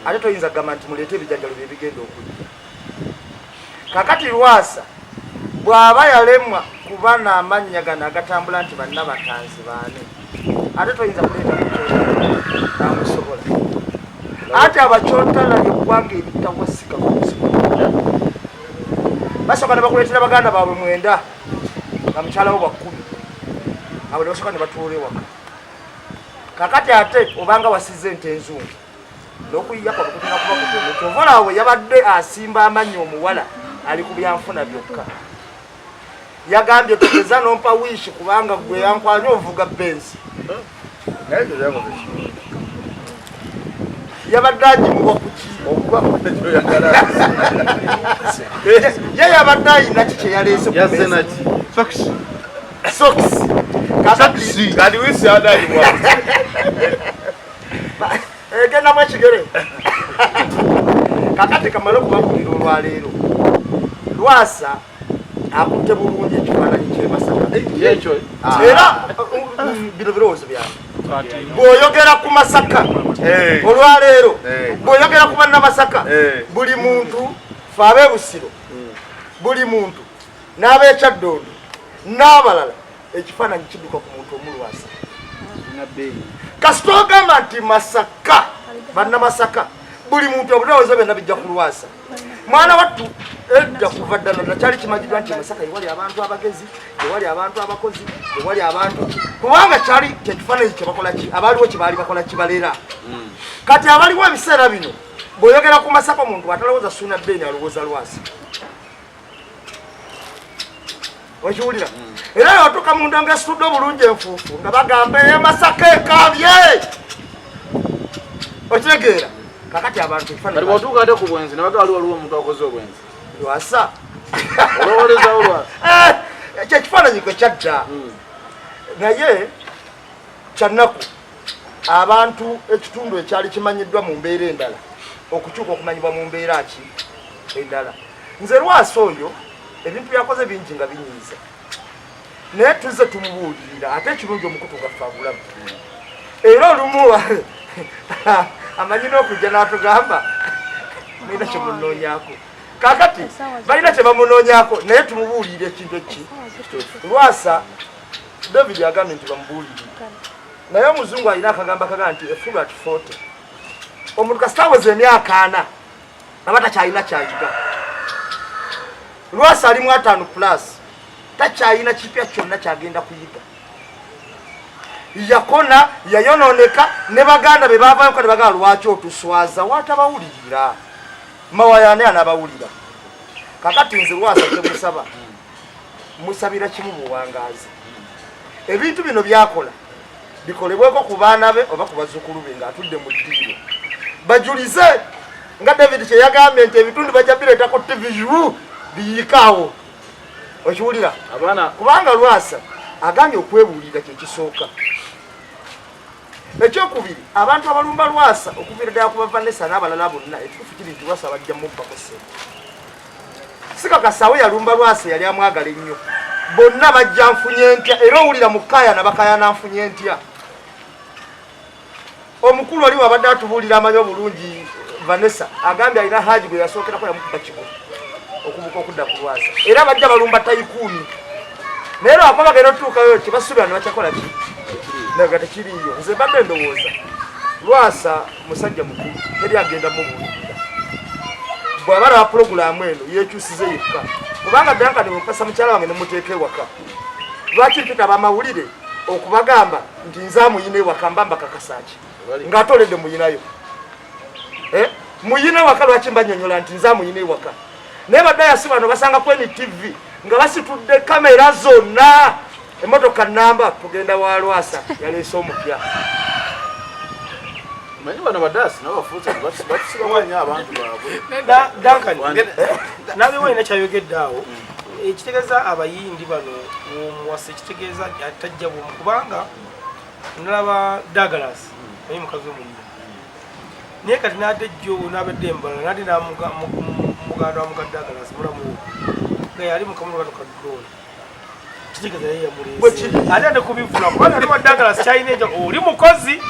Speaker 1: ate toyinza kugamba nti muleete ebijjanjalo bye bigenda okulya kakati Lwasa bw'aba yalemwa kuba n'amannya gano agatambula nti bannabatanzi baane ate toyinza kuleeta namusobola ate abakyotala yeggwanga eritawasika basooka ne bakuleetera baganda baabwe 9 nga mukyala wo 10 abo ne basooka ne batuula ewaka kakati ate obanga wasize ente enzungu n'okuyiya kwabwe kutera kuba kutono kyovalaawe yabadde asimba amannya omuwala ali ku byanfuna byokka yagambye togeza nompa wiishi kubanga gwe yankwanya ovuga benzi yabadde agimuwa kuki ye yabadde ayina ki kyeyaleese egendamu ekigere kakati kamale okubakulira olwaleero Lwasa akutte bulungi ekifaananyi ky'emasaka era bino birowoozo byange bw'oyogera ku Masaka olwaleero bw'oyogera ku bannamasaka buli muntu fe ab'ebusiro buli muntu n'ab'ekyaddondo n'abalala ekifaananyi kidduka ku muntu omu Lwasa kasita ogamba nti Masaka bannamasaka buli muntu obulowoozo byonna bijja ku Lwasa mwana wattu edda kuva ddala nakyali kimanyiddwa nti Masaka ewali abantu abagezi ewali abantu abakozi ewali abantu kubanga kyali kyekifaananyi kyebakola ki abaaliwo kyebaali bakola kibalera kati abaliwo ebiseera bino bw'oyogera ku Masaka omuntu atalowooza Ssuuna Bbeeni alowooza Lwasa okiwulira era yotuuka munda ngaesitudde obulungi enfuufu nga bagamba Masaka ekaabye okitegeera kakati abantu
Speaker 2: kati bw'otuuka ate ku bwenzi nabaga waliwo omuntu akoze obwenzi
Speaker 1: Lwasa
Speaker 2: olowoolezawo Lwasa
Speaker 1: ekyo ekifaananyi kwe kyadda naye kyannaku abantu ekitundu ekyali kimanyiddwa mu mbeera endala okukyuka okumanyibwa mu mbeera ki endala nze Lwasa oyo ebintu byakoze bingi nga binyiiza naye tuzze tumubuulirira ate ekirungi omukutu gaffe agulamu era olumu amanyi n'okujja n'atugamba mulina kyemunoonyako kakati balina kyebamunoonyako naye tumubuulirire ekintu eki Lwasa David agambye nti bamubuulirire naye omuzungu alina akagamba kaga nti a fool at 40 omuntu kasita aweza emyaka 4 aba takyalina kyanyiga Lwasa ali mu 5+ takyalina kipya kyonna kyagenda kuyiga yakona yayonooneka ne baganda be baavayo kale bagala lwaki otuswaza watabawulirira mawayane anabawulira kakati nze Lwasa kyemusaba musabira kimu buwangaazi ebintu bino byakola bikolebweko ku baana be oba ku bazzukulu be ng'atudde mu ddiiro bajulize nga David kye yagambye nti ebitundu bajja bireetako TV biyikaawo okiwulira kubanga Lwasa agambye okwebuulira kyekisooka ekyokubiri abantu abalumba Lwasa okuviira ddala ku Vanessa n'abalala bonna ekituufu kiri nti Lwasa bajja mubbako ssente sikakasawe yalumba Lwasa yali amwagala ennyo bonna bajja nfunye ntya era owulira mu kaaya nabakaaya nanfunye ntya omukulu oli wabadde atubulira amanyi obulungi Vanessa agambye alina haji gwe yasookerako yamukuba kigo okubuka okudda ku Lwasa era bajja balumba tayikuuni naye lwako bagenda otutuukayo kyebasuubira ne bakyakola ki naga tekiriyo nze mbadde ndowooza Lwasa musajja mukulu teri agenda mubuulirira bw'aba alaba pulogulaamu eno yeekyusize yekka kubanga Duncan mupasa mukyala wange ne muteeka ewaka lwaki mpita bamawulire okubagamba nti nze amuyina ewaka mbamba kakasaki ng'atoledde muyinayo muyina ewaka lwaki mbanyonyola nti nze amuyina ewaka naye badayasi bano basanga kweni TV nga basitudde kamera zonna emmotoka namba tugenda wa Lwasa yaleese omupya
Speaker 2: manyi bano badayasi nabo bafuuza batusibawanya abantu baabwe
Speaker 3: Duncan nabe walina kyayogedde awo ekitegeeza abayindi bano omuwasa ekitegeeza atajja bwomu kubanga nalaba Douglas naye mukazi omuliro naye kati n'adde jjo n'abadde embala n'adde muganda wa muka Douglas mulamu nga yali mukamulo kano kaddola kitegeeza naye yamuleese ate ate kubivula kubanga ali wa Douglas kyalina enja oli mukozi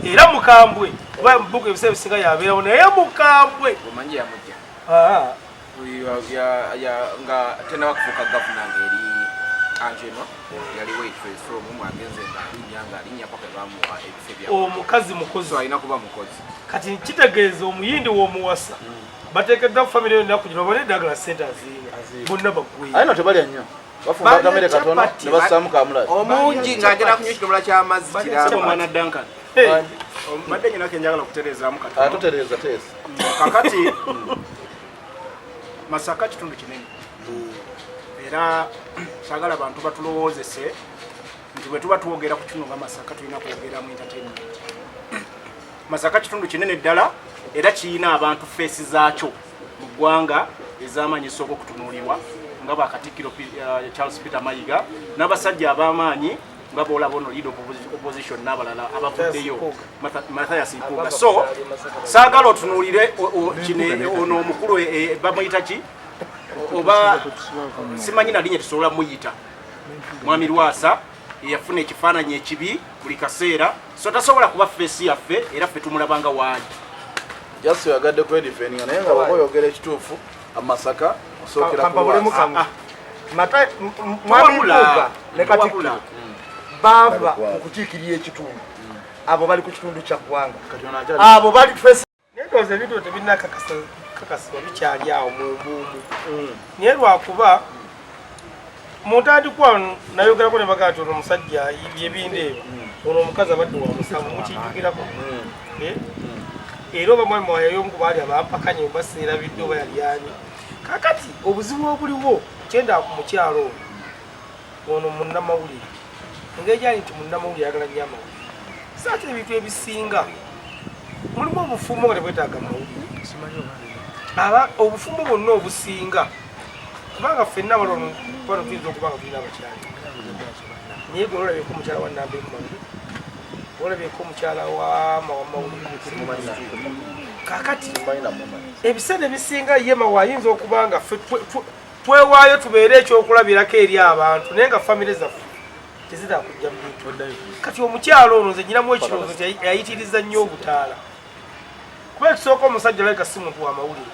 Speaker 3: era mukambwe kuba mbuga ebiseera bisinga yabeerawo naye mukambwe
Speaker 4: omanyi yamujja nga tenabakufuuka gavuna ngeri Angelo yali waitress so mwagenze nga alinya paka bamuwa ebifo bya
Speaker 3: omukazi mukozi
Speaker 4: alina kuba mukozi
Speaker 3: kati kitegeeza omuyindi w'omuwasa bateekeddwa famire yonna kugira babone Douglas Center aziine bonna bagwe
Speaker 2: ayina tebalya nnyo bafumba kamere katono ne bassaamu kamulali
Speaker 4: omungi ng'agenda kunywa ekidomola ky'amazzi
Speaker 5: kirabo mwana Duncan mbadde nyina kenjagala okutereezaamu katono
Speaker 2: totereeza teesa
Speaker 5: kakati Masaka kitundu kinene era sagala abantu batulowoozese nti bwe tuba tuwogera ku kino nga Masaka tulina kwogera mu entertainment. Masaka kitundu kinene ddala era kiyina abantu feesi zaakyo mu ggwanga ez'amaanyi esooka okutunuulirwa nga bakatikkiro Charles Peter Mayiga n'abasajja ab'amaanyi nga boolaba ono lead opposition n'abalala abavuddeyo Mathias Mpuuga. So saagala otunuulire ono omukulu bamuyita ki oba simanyi nalinnya tusobola muyita Mwami Lwasa eyafuna ekifaananyi ekibi buli kaseera so tasobola kuba feesi yaffe era ffe tumulabanga waali
Speaker 2: jasi yagadde kwedifeninga naye nga bakoyogera ekituufu Amasaka osookera ku Lwasa
Speaker 1: Mwami Mpuuga ne Katikkiro baava okukiikirira ekitundu abo bali ku kitundu kya ggwanga abo bali feesi
Speaker 3: nedoze ebintu tebirina kakasibwa bikyali awo mu mbuumu naye lwakuba muntandikwa nayogerako ne bagati ono omusajja yibye Bindeeba ono omukazi abadde wa musanvu mukijjukirako era oba mwami wayo omu ku baali abampakanye baseerabidde oba yali ani kakati obuzibu obuliwo kyenda ku mukyalo ono munnamawulire engeri gyali nti munnamawulire ayagala nnyo amawulire saate ebintu ebisinga mulimu obufumbo nga tebwetaaga mawulire aba obufumbo bwonna obusinga kubanga ffenna bano tuyinza okuba nga tulina abakyali naye gwe olabyeko omukyala wa Namba Emmanuel olabyeko omukyala wa mawulire kakati ebiseera ebisinga ye mawa ayinza okuba nga ffe twewaayo tubeere ekyokulabirako eri abantu naye nga famire zaffe tezira kujja mu bintu kati omukyalo ono nze nyinamu ekirowoozo nti yayitiriza nnyo obutaala kuba ekisooka omusajja alabika si muntu w'amawulire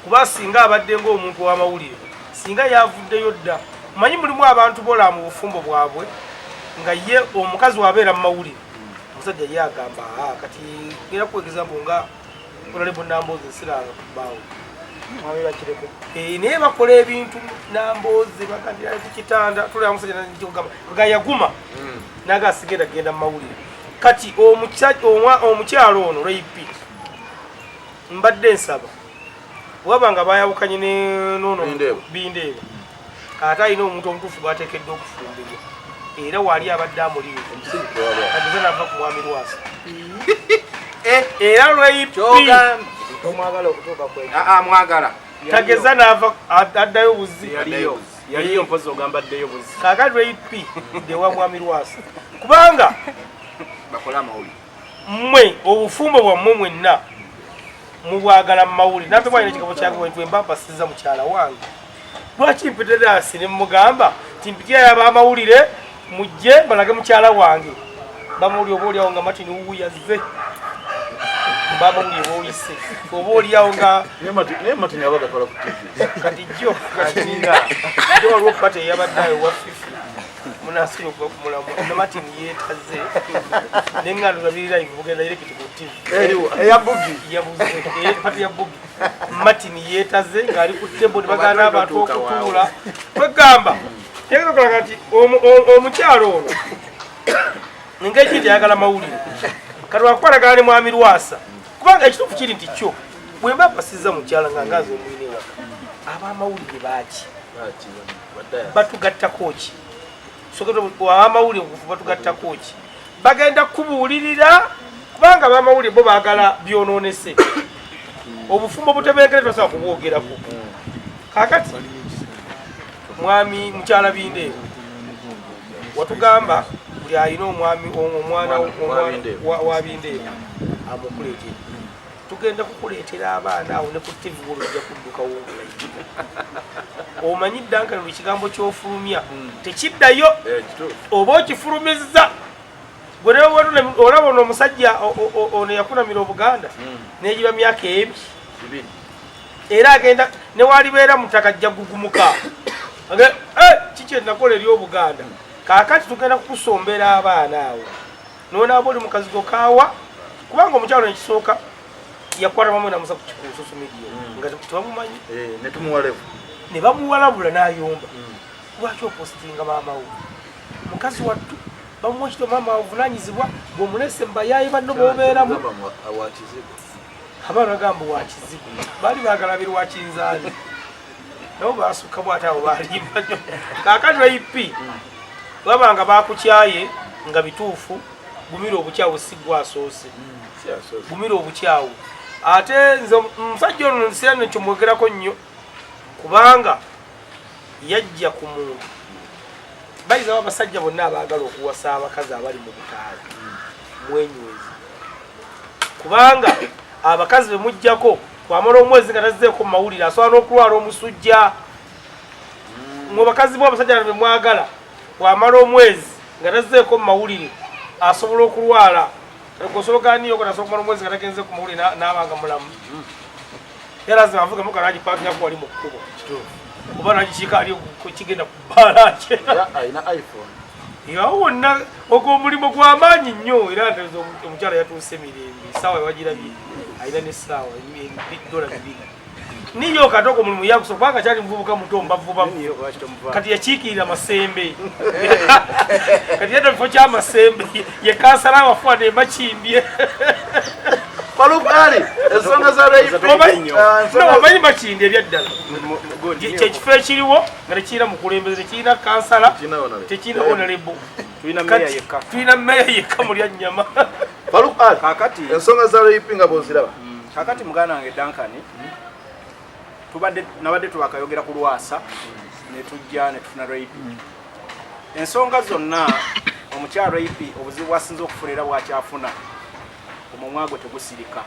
Speaker 3: kuba singa abadde ng'omuntu w'amawulire singa yavuddeyo dda mumanyi mulimu abantu boolaba mu bufumbo bwabwe nga ye omukazi wabeera mu mawulire omusajja ye agamba kati ngera ku example nga Honorable Namboozi nsiranga ku bbaawo naye bakola ebintu Namboozi bagandira ku kitanda tulaba omusajja nagamba nga yaguma naga asigenda genda mu mawulire kati omukyalo ono Reipi mbadde nsaba waba nga bayawukanye nono Bindeeba ate alina omuntu omutuufu gwateekeddwa okufumbirwa era waali abadde amuliwe ageze nava ku Mwami Lwasa era Reipi
Speaker 4: mwagala
Speaker 3: tageza nava addayo buzi
Speaker 5: yaliyo mpozi ogamba addeyo buzi
Speaker 3: kakati Reipi ndewa Mwami Lwasa kubanga
Speaker 4: bakola amawulire
Speaker 3: mmwe obufumbo bwammwe mwenna mubwagala mu mawulire nate mwalina ekigabo kyange bwentwe mbapasiza mukyala wange lwaki mpiterasi ne mugamba ti mpitira yaba amawulire mujje balage mukyala wange bamuli oba oliawo nga Martin wuuyaze bamuli oba oyise oba oliawo nga
Speaker 2: naye Martin yabaga twala ku TV
Speaker 3: kati jjo waliwo pate eyabaddeayo wa fifi munasiri okuva ku mulamu ne Martin yeetaze neŋŋando zabiri live bugenda irekiti ku TV
Speaker 1: eya bugi
Speaker 3: pate ya bugi Martin yeetaze ng'ali ku tebo ne bagana abantu okutuula twegamba tegekolaga nti omukyalo ono ng'ekindi ayagala mawulire kati wakukwatagana ne mwami Lwasa kubanga ekituufu kiri nti kyo bwe mba mpasizza mukyala nga ngazi omwine waka ab'amawulire baaki batugattako ki ab'amawulire batugattako ki bagenda kubuulirira kubanga ab'amawulire bo baagala byonoonese obufumbo butebenkere twasobola kubwogerako kakati mwami mukyala Bindeeba watugamba buli alina omwana wa Bindeeba amukuleetera tugenda kukuleetera abaana awo ne ku TV olujja kuddukawo ngulayi omanyi ddanka buli kigambo ky'ofulumya tekiddayo oba okifulumizza gwe olaba ono omusajja ono yakunamira Obuganda n'egiba myaka ebiri era agenda newalibeera mutaka ajja gugumuka kiki enakola eri Obuganda kaakati tugenda kukusombera abaana awo noonaaba oli mukazi gokaawa kubanga omukyalo nekisooka yakwata bamwe namusa ku social media nga tebamumanyi ne bamuwalabula n'ayomba lwaki opositinga maama wo mukazi wattu bamuwa ekito maama wavunanyizibwa bw'omulese mubayaayi banno b'obeeramu abaana bagamba wakizibu baali baagala biri wakinzaali nabo basukka bwate abo balimba nnyo kaakati IP babanga bakukyaye nga bituufu gumira obukyawo si gwasoose gumira obukyawo ate nze omusajja ono nsiira nekyo mwogerako nnyo kubanga yajja ku muntu bayizawo abasajja bonna abaagala okuwasa abakazi abali mu butaali mwenywezi kubanga abakazi bemujjako twamala omwezi nga tazzeeko mu mawulire asobola n'okulwala omusujja mwe bakazi bo abasajja bemwagala twamala omwezi nga tazzeeko mu mawulire asobola okulwala gosologanyoko nasobola okumala omwezi nga tagenze ku mawulire n'abanga mulamu yalaze avuga muka nagipakinyako wali mu kkubo oba nagikiika ali kigenda ku bbaala kye yawo wonna ogw'omulimu gw'amaanyi nnyo era ntegeeza omukyala yatuuse mirembe essaawa ewagirabye alina n'essaawa $2 niyo katoko omulimu yakusoka kubanga kyali muvubuka muto mbavubamu kati yakiikirira masembe kati yadda bifo ky'amasembe ye kansala wafuwa ne makimbye
Speaker 2: Palukali ensonga za
Speaker 3: omanyi makindi ebyaddala kyekifo ekiriwo nga tekirina mukulembeze tekirina kansala tekirina honorable tulina meya yekka mulya nnyama
Speaker 2: Palukali kakati ensonga za RIP nga boziraba
Speaker 5: kakati muganda wange Dankani nabadde tubakayogera ku Lwasa ne tujja ne tufuna RIP ensonga zonna omukyalo RIP obuzibu bwasinze okufunira bwakyafuna omumwa gwe tegusirika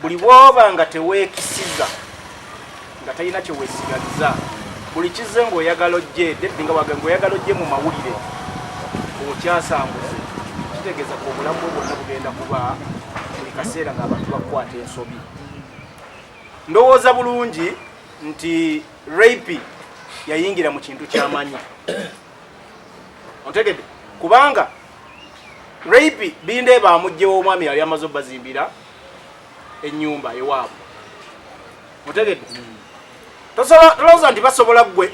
Speaker 5: buli bwoba nga teweekisiza nga talina kyeweesigaliza buli kize ng'oyagala ojje deddi nga waga ng'oyagala ojje mu mawulire okyasanguze kitegeeza ku obulamu bwonna bugenda kuba buli kaseera ng'abantu bakukwata ensobi ndowooza bulungi nti RIP yayingira mu kintu ky'amanyi ontegedde kubanga RIP Bindeeba amugjewo omwami yali amaze obbazimbira ennyumba ewaabwe otegedde tolowooza nti basobola gwe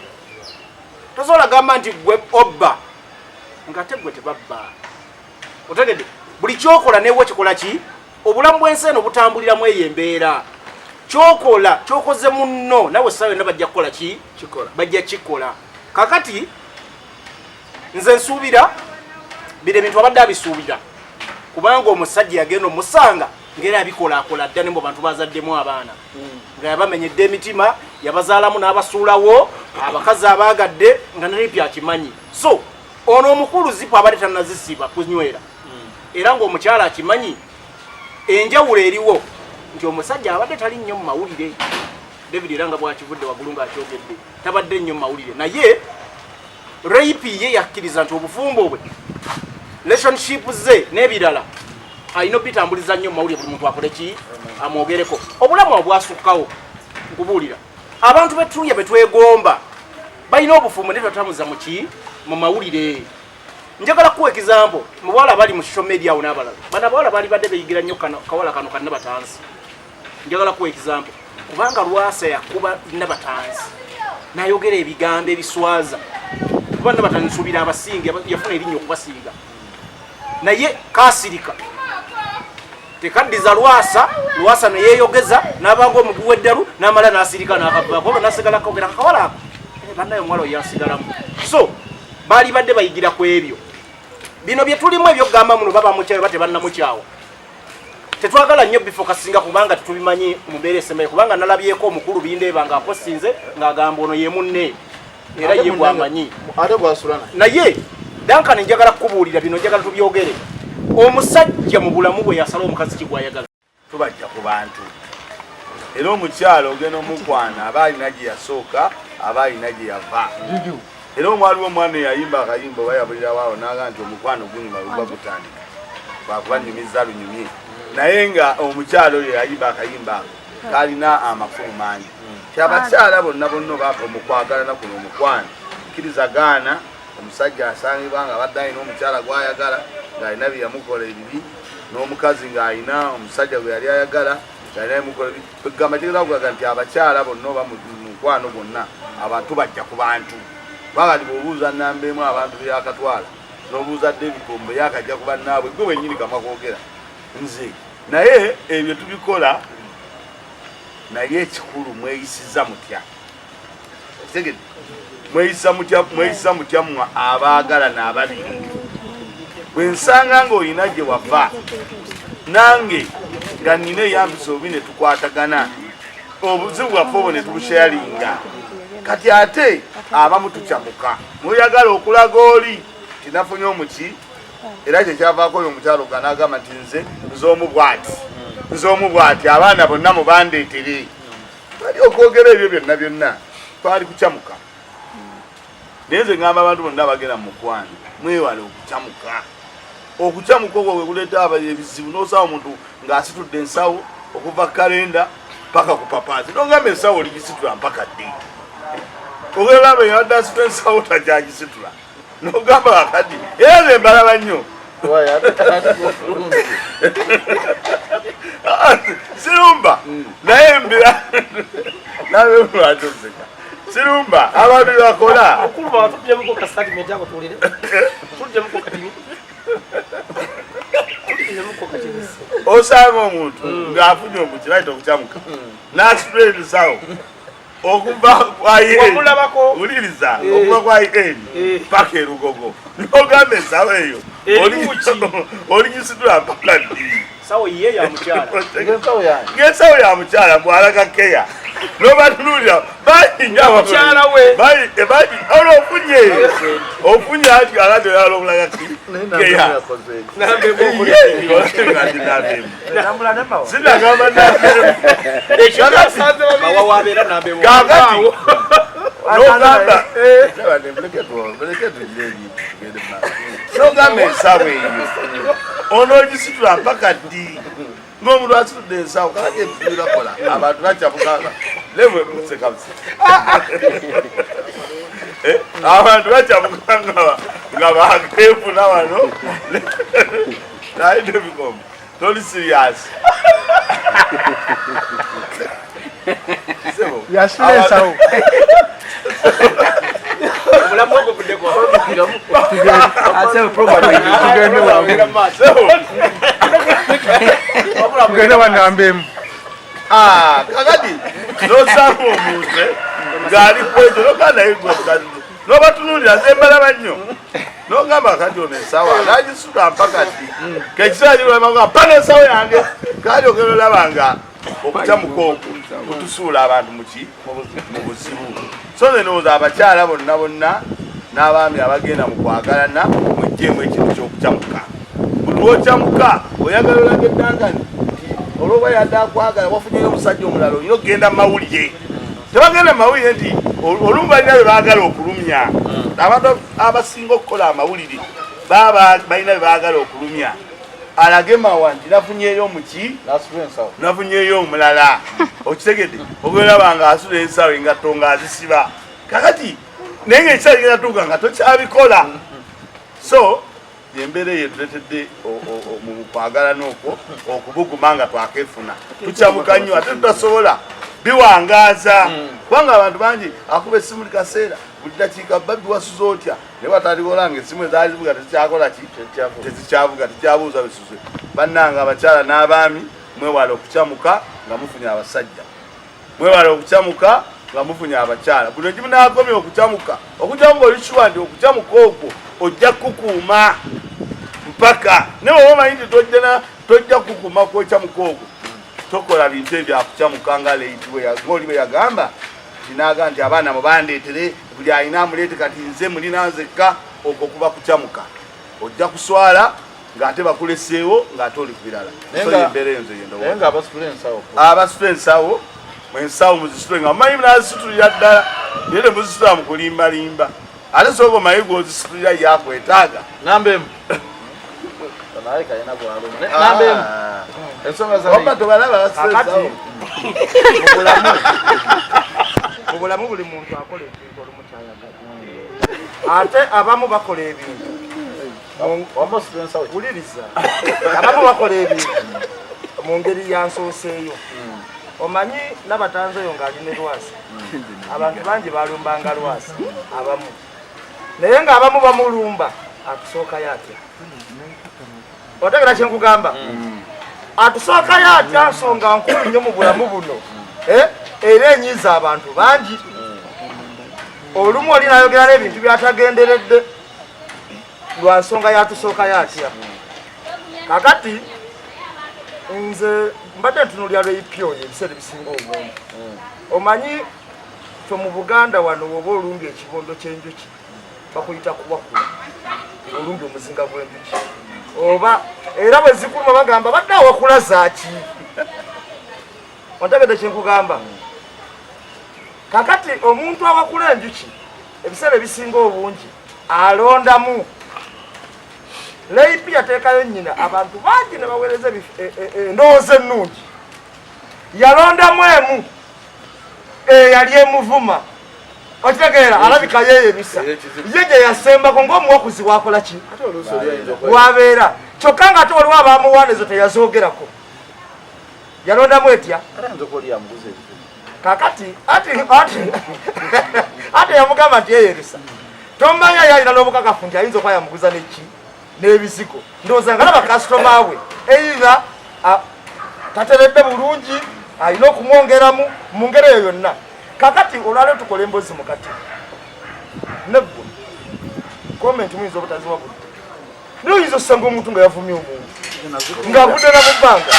Speaker 5: tosobola gamba nti gwe obba nga te gwe tebabba otegedde buli kyokola newe kikola ki obulamu bw'ensi eno butambuliramu eyo embeera kyokola kyokoze munno nawe essaawa yonna bajja kukola ki bajja kikola kakati nze nsuubira bire bintu abadde abisuubira kubanga omusajja yagenda omusanga ngera abikolaakola dda ne mu bantu bazaddemu abaana nga yabamenyedde emitima yabazaalamu n'abasuulawo abakazi abaagadde nga RIP akimanyi so ono omukulu zipo abadde tannazisiba kunywera era ng'omukyala akimanyi enjawulo eriwo nti omusajja abadde tali nnyo mu mawulire David era nga bwakivudde waggulu ng'akyogedde tabadde nnyo mu mawulire naye RIP ye yakkiriza nti obufumbo bwe relationship ze n'ebirala alina obitambuliza nnyo mawulire buli muntu akole ki amwogereko obulamu obwasukkawo nkubuulira abantu betuya betwegomba balina obufumu ne tutamuza muki mu mawulire njagala kuwa example mu bawala bali mu social media awo n'abalala bana bawala bali badde beyigira nnyo kawala kano ka Nabatanzi njagala kuwa example kubanga Lwasa yakuba Nabatanzi nayogera ebigambo ebiswaza kuba Nabatanzi nsubira abasinga yafuna erinnya okubasinga naye kasirika tekaddiza Lwasa neyeyogeza n'abanga omugu w'eddalu n'amala n'asirika n'akavaako oba n'asigala kogera kakawala ako bannaye omwala oyo yasigalamu so baali badde bayigira ku ebyo bino bye tulimu ebyokugamba muno baba mukyawe ba tebannamukyawa tetwagala nnyo bifokasinga kubanga tetubimanyi mubeera esemeye kubanga nalabyeko omukulu Bindeeba ng'akosinze ng'agamba ono ye munne era ye gwamanyi naye Duncan njagala kukubuulira bino njagala tubyogere omusajja mu bulamu bwe yasala omukazi kigwayagala
Speaker 2: tubajja ku bantu era omukyalo ogenda omukwana aba alina gye yasooka aba alina gye yava era omwaliwo omwana eyayimba akayimba oba yabulirawo n'aga nti omukwano gunyuma luba gutandika lwakuba nyumiza lunyumye naye nga omukyalo oyo yayimba akayimba kalina amakulu mangi ti abakyala bonna obaava omukwagalana kuno omukwano kkirizagaana omusajja asangibwa nga badde alina omukyala gwayagala ng'alina bye yamukola ebibi n'omukazi ng'alina omusajja gwe yali ayagala ng'alina bimukola ebibi egamba kigenda kulaga nti abakyala bonna oba mu mukwano gwonna abantu bajja ku bantu bakati bw'obuuza nnamba emu abantu byakatwala n'obuuza David yakajja ku bannaabwe gwe wennyini kamwa koogera nze naye ebyo tubikola naye ekikulu mweyisiza mutya tegedde mweyisa mutya mmwe abaagala n'ababiri bwe nsanga ng'olina gye wava nange nga nnina eyambisa obi ne tukwatagana obuzibu bwaffe obwo ne tubusharinga kati ate abamu tukyamuka muyagala okulaga oli tinafunye omuki era kyekyavaako oyo omukyalo ganagamba nti nze omubwati abaana bonna mubandeetere bali okwogera ebyo byonna byonna twali kukyamuka naye nze ngamba abantu bonna bagenda mu mukwano mwewale okukyamuka okwo bwe kuleeta ebizibu n'osaba omuntu ng'asitudde ensawo okuva kalenda paka ku papaazi nogamba ensawo oligisitula mpaka ddi ogenda yadde asitula ensawo tajagisitula nogamba kakati era ze mbalaba nnyo sirumba naye mbira nabemulwatoseka sirumba abantu bakola osanga omuntu ng'afunye omuki bayita okukyamuka n'asitula ensawo okuva kwa uliriza okuva kwa paka erugogo nogamba ensawo eyo oligisitula mpaka ddi ng'ensawo ya mukyala bw'alaga keya nobatunulira ofunye ati alati oyala obulaga keya sinagamba nogamba ensawo eyo onogisitula mpaka ddi ng'omuntu asitudde ensawo kaketubirakola abantu bakyamukanga lewe musekabusa abantu bakyamukanga nga bakefuna wano naye nebigomba toli serious
Speaker 1: yasilensawo tugende banambemu
Speaker 2: kakati nosanga omuntu ng'ali kwekyo nokanayegomukazi nobatunulira zembalaba nnyo nogamba kati ono ensawo nagisula mpaka ddi kekiseera kiulamaga pana ensawo yange kali ogenda olabanga okukyamuka oku kutusuula abantu mu buzibu so ze nooza abakyala bonna n'abaami abagenda mu kwagalana mujjemu ekintu ky'okukyamuka buli lwokyamuka oyagala olaga eddangani olwoba yadde akwagala wafunyeyo omusajja omulala olina okugenda mu mawulire tebagenda mu mawulire nti olumu balina bye baagala okulumya abantu abasinga okukola amawulire
Speaker 6: baba balina baagala okulumya alage mawa nti nafunyeeyo muki nafunyeeyo omulala okitegedde ogweraba nga asula ensawo engatto nga azisiba kakati naye ngaekisaala kinatuuka nga tokyabikola so embeera eyo tuleetedde mu kwagala n'okwo okubuguma nga twakeefuna tukyamuka nnyo ate tutasobola biwangaaza kubanga abantu bangi akuba essimu li kaseera buli dakiika babbi wasuza otya naye bataliwola nga essimu ezaali zivuga tezikyakola ki tezikyavuga tekyabuuza bisuze bannanga abakyala n'abaami mwewala okukyamuka nga mufunye abasajja mwewala okukyamuka nga mufunye abakyala buno gimunaakomye okukyamuka olikishuwa nti okukyamuka okwo ojja kukuuma mpaka naye oba omanyi nti tojja kukuuma kwokyamuka okwo tokola bintu ebyakukyamuka nga ng'oli bwe yagamba tinaga nti abaana mubandeetere buli alina amuleete kati nze mulina nzekka okwo kuba kukyamuka ojja kuswala ng'ate bakuleseewo ng'ate oli ku birala embeera eyo nze yendowa abasitula ensawo ensawo muzisitule nga mumanyi munazisitulira ddala naye temuzisitula mu kulimbalimba ate soba omanyi gwozisitulira yakwetaaga nambemu
Speaker 1: mubulamu buli muntu akola ebintu olumukyayagala ate abamu bakola ebintu wuliriza abamu bakola ebintu mu ngeri yansooseeyo omanyi nabatanzeeyo ng'alina lwasi abantu bangi balumbanga lwasi abamu naye ng'abamu bamulumba atusookayo atya otegera kyenkugamba atusookayo atya nsonga nkulu nnyo mu bulamu buno era enyiza abantu bangi olumu oli nayogera n'ebintu byatagenderedde lwa nsonga yatusookayo atya kakati nze mbadde ntunulya lw'epyoyo ebiseera ebisinga obungi omanyi fe mu Buganda wano woba olumbye ekibondo ky'enjuki bakuyita kuwakula olumbye omuzinga gw'enjuki oba era bwe zikuluma bagamba badde awakula zaaki ontegedde kyenkugamba kakati omuntu awakula enjuki ebiseera ebisinga obungi alondamu leipi yateekayo nnyina abantu bangi ne baweereza endowooza ennungi yalondamu emu eyali emuvuma okitegeera alabika yeeyebisa ye gye yasembako ng'omuwakuzi wakola ki wabeera kyokka nga ate waliwo abamuwaana ezo teyazoogerako yalondamu etya kakati ate yamugamba nti yeeyerisa tomanya yalina n'obukakafu nti ayinza okuba yamuguza neki n'ebisiko ndowooza nga laba kasitoma we eitha tateredde bulungi alina okumwongeramu mu ngeri eyo yonna kakati olwaleero tukola emboozi mu kati neggwe komenti muyinza obutaziwa budde naye oyinza osanga omuntu nga yavumye omuntu ng'avudde na mu bbanga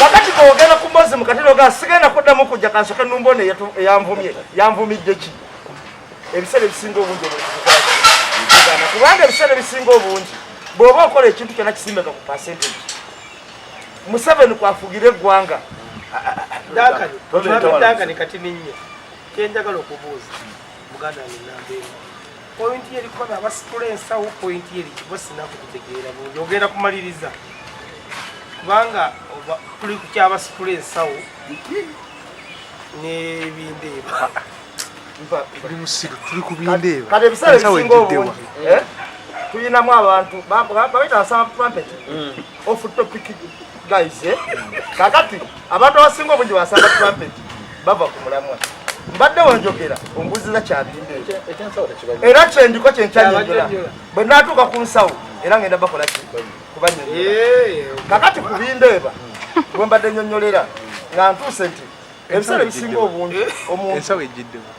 Speaker 1: kakati koogenda ku mboozi mu kati noga sigenda kuddamu kujja kansoke numbona yanvumidde ki ebiseera ebisinga obungi kubanga ebiseera ebisinga obungi bw'oba okola ekintu kyonna kisimbeka ku percentage Museveni kwafugira eggwanga
Speaker 3: Dankani kati ninye kyenjagala okubuuza muganda wange nambeera pointi yeri kuba abasitula ensawo pointi yeri kibo sinakukutegeera bulungi ogenda kumaliriza kubanga tuli ku kyabasitula ensawo n'ebindeeba
Speaker 1: tuli ku bindeeba kati ebiseera ebisinga obungi tulinamu abantu babayita basama trumpet off topic guys kakati abantu abasinga obungi basamba trumpet bava ku mulamwa mbadde wanjogera ombuziza kyabindeeba era kyendiko kyenkyanyonyola bwe natuuka ku nsawo era ngenda bakola ki kubanyonyola kakati ku bindeeba bwe mbadde nyonyolera nga ntuuse nti ebiseera ebisinga obungi omuntu ensawo ejjiddemu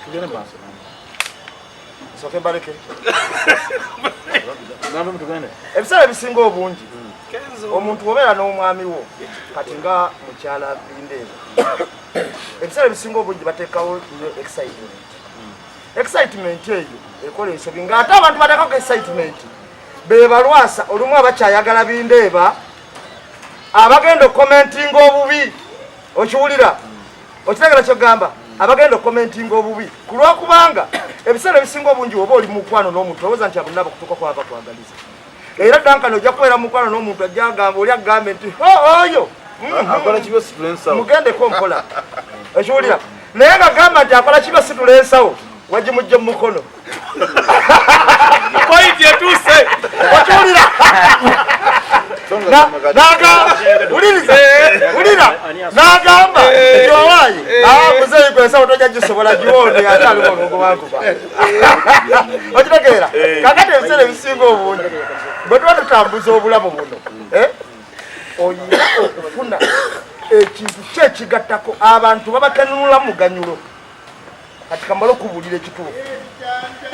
Speaker 1: tugende maaso soke mbaleke ebiseera ebisinga obungi omuntu obeera n'omwami wo kati nga mukyala bindeeba ebiseera ebisinga obungi bateekawo nyo excitement eyo ekola ensobi ng'ate abantu bateekako excitement bebalwasa olumu abakyayagala bindeeba abagenda okomentinga obubi okiwulira okitegera kyogamba abagenda okomentinga obubi ku lwokubanga ebiseera ebisinga obungi oba oli mukwano n'omuntu olowooza nti abonna bakutuuka kwaba kwagaliza era Duncan ojja kubeera mukwano n'omuntu ajja agamba oli agambe nti oyo
Speaker 2: akola kibe situlensawo
Speaker 1: mugendeko mpola ekiwulira naye ngagamba nti akola kibe situlensawo wagimujja mu mukono
Speaker 3: point etuuse
Speaker 1: okiwulira ulira n'agamba nti owaayi muzeeyi kwensawo tojja gisobola giwonde akyaliwonogobankuba okitegeera kakati ebiseera ebisinga obungi bwe tuba tutambuza obulamu buno oyina okufuna ekintu kyekigattako abantu babakenunula muganyulo kati kamala okubuulira ekituufu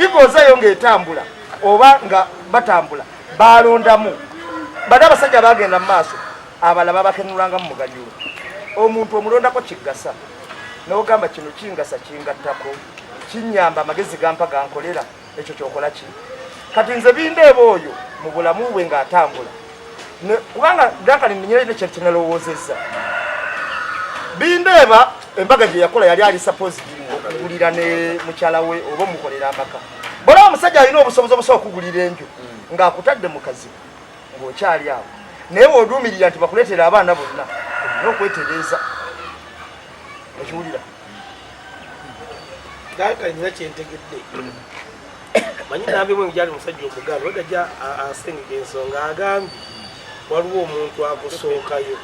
Speaker 1: igoozayo ng'etambula oba nga batambula balondamu bade abasajja bagenda mu maaso abalala babakenulanga mu muganyulo omuntu omulondako kigasa n'ogamba kino kingasa kingattako kinyamba amagezi gampa gankolera ekyo kyokola ki kati nze Bindeeba oyo mu bulamu bwe ng'atambula kubanga Duncan ninyerere kye kinalowoozezza Bindeeba embaga gye yakola yali ali supposed okugulira ne mukyala we oba omukolera amaka bwolaba omusajja alina obusobozi obusobola okugulira enju ng'akutadde mu kazibu ng'okyali awo naye bw'oduumirira nti bakuleetera abaana bonna olina okwetereeza okiwulira
Speaker 3: Duncan nina kyentegedde manyi nambimu gyali musajja omugaalo odajja asengeka ensonga agambye waliwo omuntu akusookayo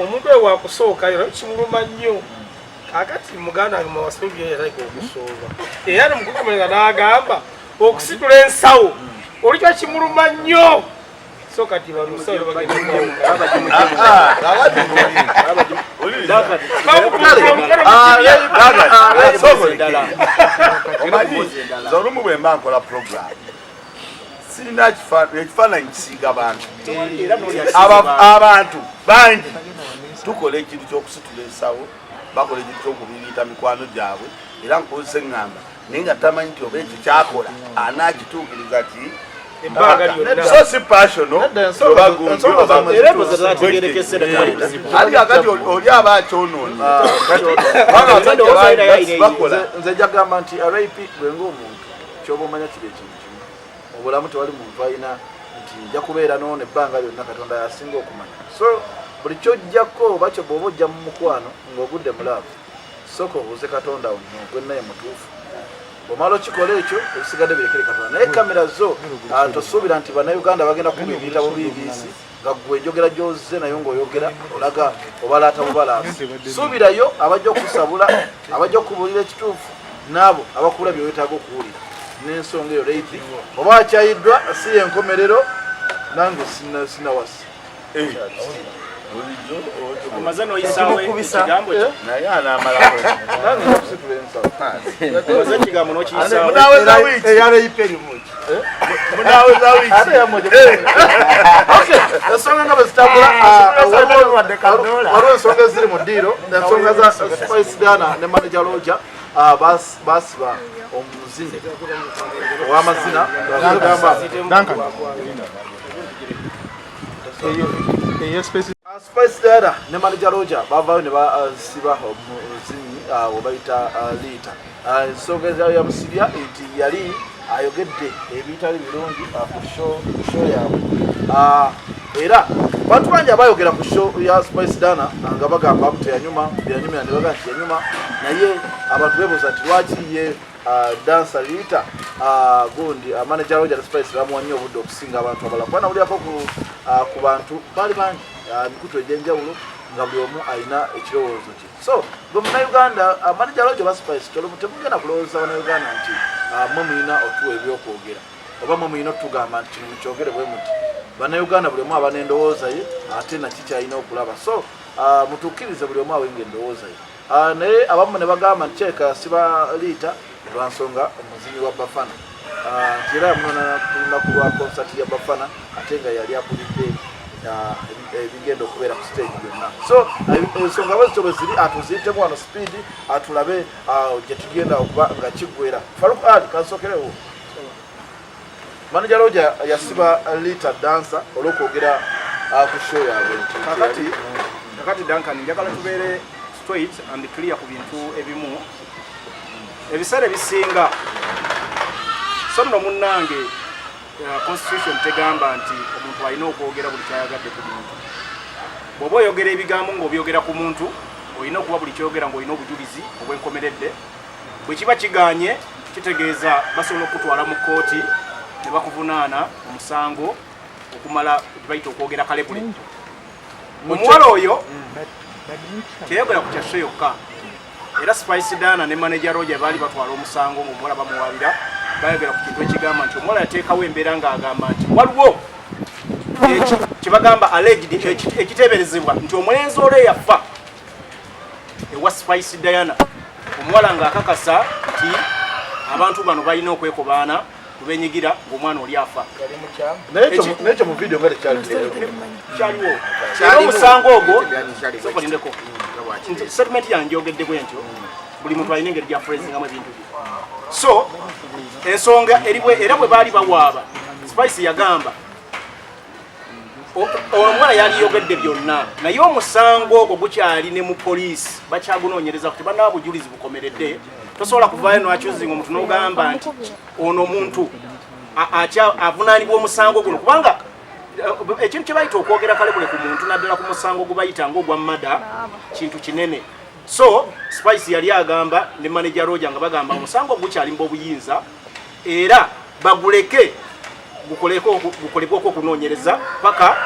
Speaker 3: omuntu oyo wakusookayo nayo kimuluma nnyo kakati muganda wange mawasibyo yatandika okusooba era nemukukomerera n'agamba okusitula ensawo olikyo kimuluma nnyo so kati bamusawo
Speaker 6: olumu bwe mba nkola program sirina ekifaananyi kisiiga abantu abantu bangi tukola ekintu ky'okusitula ensawo bakola ekintu ky'okubiriita mikwano gyabwe era nkozesa eŋŋamba naye nga tamanyi nti oba ekyo kyakola anaakituukiriza ki so si passiono ali akati oli aba akyonoonye
Speaker 2: nze jagamba nti rap bwenga omuntu kyoba omanya kiri ekintu kimu obulamu tewali muntu alina nti nja kubeera noona ebbanga lyonna katonda yasinga okumanya so buli kyojjako oba kyo bw'oba ojja mu mukwano ng'ogudde mulaavu sooka obuuze katonda wonna gwennaye mutuufu bw'omala okikola ekyo ebisigadde birekere katonda naye kamera zo tosuubira nti bannayuganda bagenda kuba ebiyitabo BBC nga gwe enjogera gy'ozze nayo ng'oyogera olaga obalaata bubalaasi suubirayo abajja okusabula abajja okubuulira ekituufu n'abo abakuula byewetaaga okuwulira n'ensonga eyo leipi oba akyayiddwa si yenkomerero nange sinawasi
Speaker 5: omaze noyisaawe ekigambo kyo
Speaker 6: naye anaamalawo
Speaker 2: nange nakusitula ensawo
Speaker 5: omaze ekigambo n'okiyisaawe
Speaker 6: munaweza wiiki
Speaker 1: eyaleyipa erimuki
Speaker 6: munaweza wiiki
Speaker 2: ensonga nga bwezitambula waliwo ensonga eziri mu ddiiro ensonga za Spice Dana ne manager Roger basiba omuzini ow'amazina agamba Spice Dana ne manager Roger bavaayo ne basiba omuzini obayita liita ensonga yamusibya nti yali ayogedde ebitali birungi ku show yaabwe era bantu bangi abayogera ku show ya Spice Dana nga bagamba mtu yanyuma byanyumira ne bagamba nti yanyuma naye abantu bebuuza nti lwaki ye dansa liita gundi manager Roger Spice bamuwa nnyo obudde okusinga abantu abalala kuba nawulirako ku bantu baali bangi mikutu egy'enjawulo nga buli omu alina ekirowoozo kye so gwe munnayuganda manager Roger ba Spice temugenda kulowooza bannayuganda nti mwe mulina otuwa ebyokwogera oba mwe mulina otugamba nti kino mukyogere bwe muti bannayuganda buli omu aba n'endowooza ye ate naki kyalina okulaba so mutuukirize buli omu awenga endowooza ye naye abamu ne bagamba nti kyeka yasiba liita lwansonga omuzinyi wa Bafana nti era lunaku lwa konsati ya Bafana ate nga yali akulidde ebigenda okubeera ku stage byonna so ensonga bwezityo bwe ziri atuziyitemu wano speedi atulabe gye tugenda okuba nga kiggwera Faruk Ali kansookerewo manager Roger yasiba liita dansa olw'okwogera ku show yaabwe
Speaker 5: kakati Duncan njagala tubeere straight and clear ku bintu ebimu ebiseera ebisinga so nno munnange constitution tegamba nti omuntu alina okwogera buli kyayagadde ku muntu. Bw'oba oyogera ebigambo ng'obyogera ku muntu olina okuba buli kyogera ng'olina obujulizi obwenkomeredde. Bwe kiba kiganye kitegeeza basobola okutwala mu kkooti ne bakuvunaana omusango okumala bayita okwogera kalebule. Omuwala oyo teyogera ku kyasho yokka. Era Spice Dana ne manager Roger baali batwala omusango ng'omuwala bamuwabira bayogera ku kintu ekigamba nti omuwala yateekawo embeera ng'agamba nti waliwo kyebagamba alleged ekiteeberezebwa nti omulenzi olwo yafa ewa Spice Diana. Omuwala ng'akakasa nti abantu bano balina okwekobaana kubenyigira ng'omwana oli afa.
Speaker 2: N'ekyo mu video nga
Speaker 5: kyaliwo. Era omusango ogwo sokolindeko settlement yange yogedde bwentyo buli muntu alina engeri gya phrasingamu ebintu bye. So ensonga eriwe era bwe baali bawaaba Spice yagamba omuwala yali yogedde byonna naye omusango ogwo gukyali ne mu poliisi bakyagunoonyereza kuti bannaba bujulizi bukomeredde. Tosobola kuvaayo n'akyuzinga omuntu n'ogamba nti ono omuntu avunaanibwa omusango guno kubanga ekintu kye bayita okwogera kalebule ku muntu naddala ku musango gubayita ng'ogwa mada kintu kinene. So Spice yali agamba ne manager Roger nga bagamba omusango gukyalimba obuyinza era baguleke gukolebweko okunoonyereza paka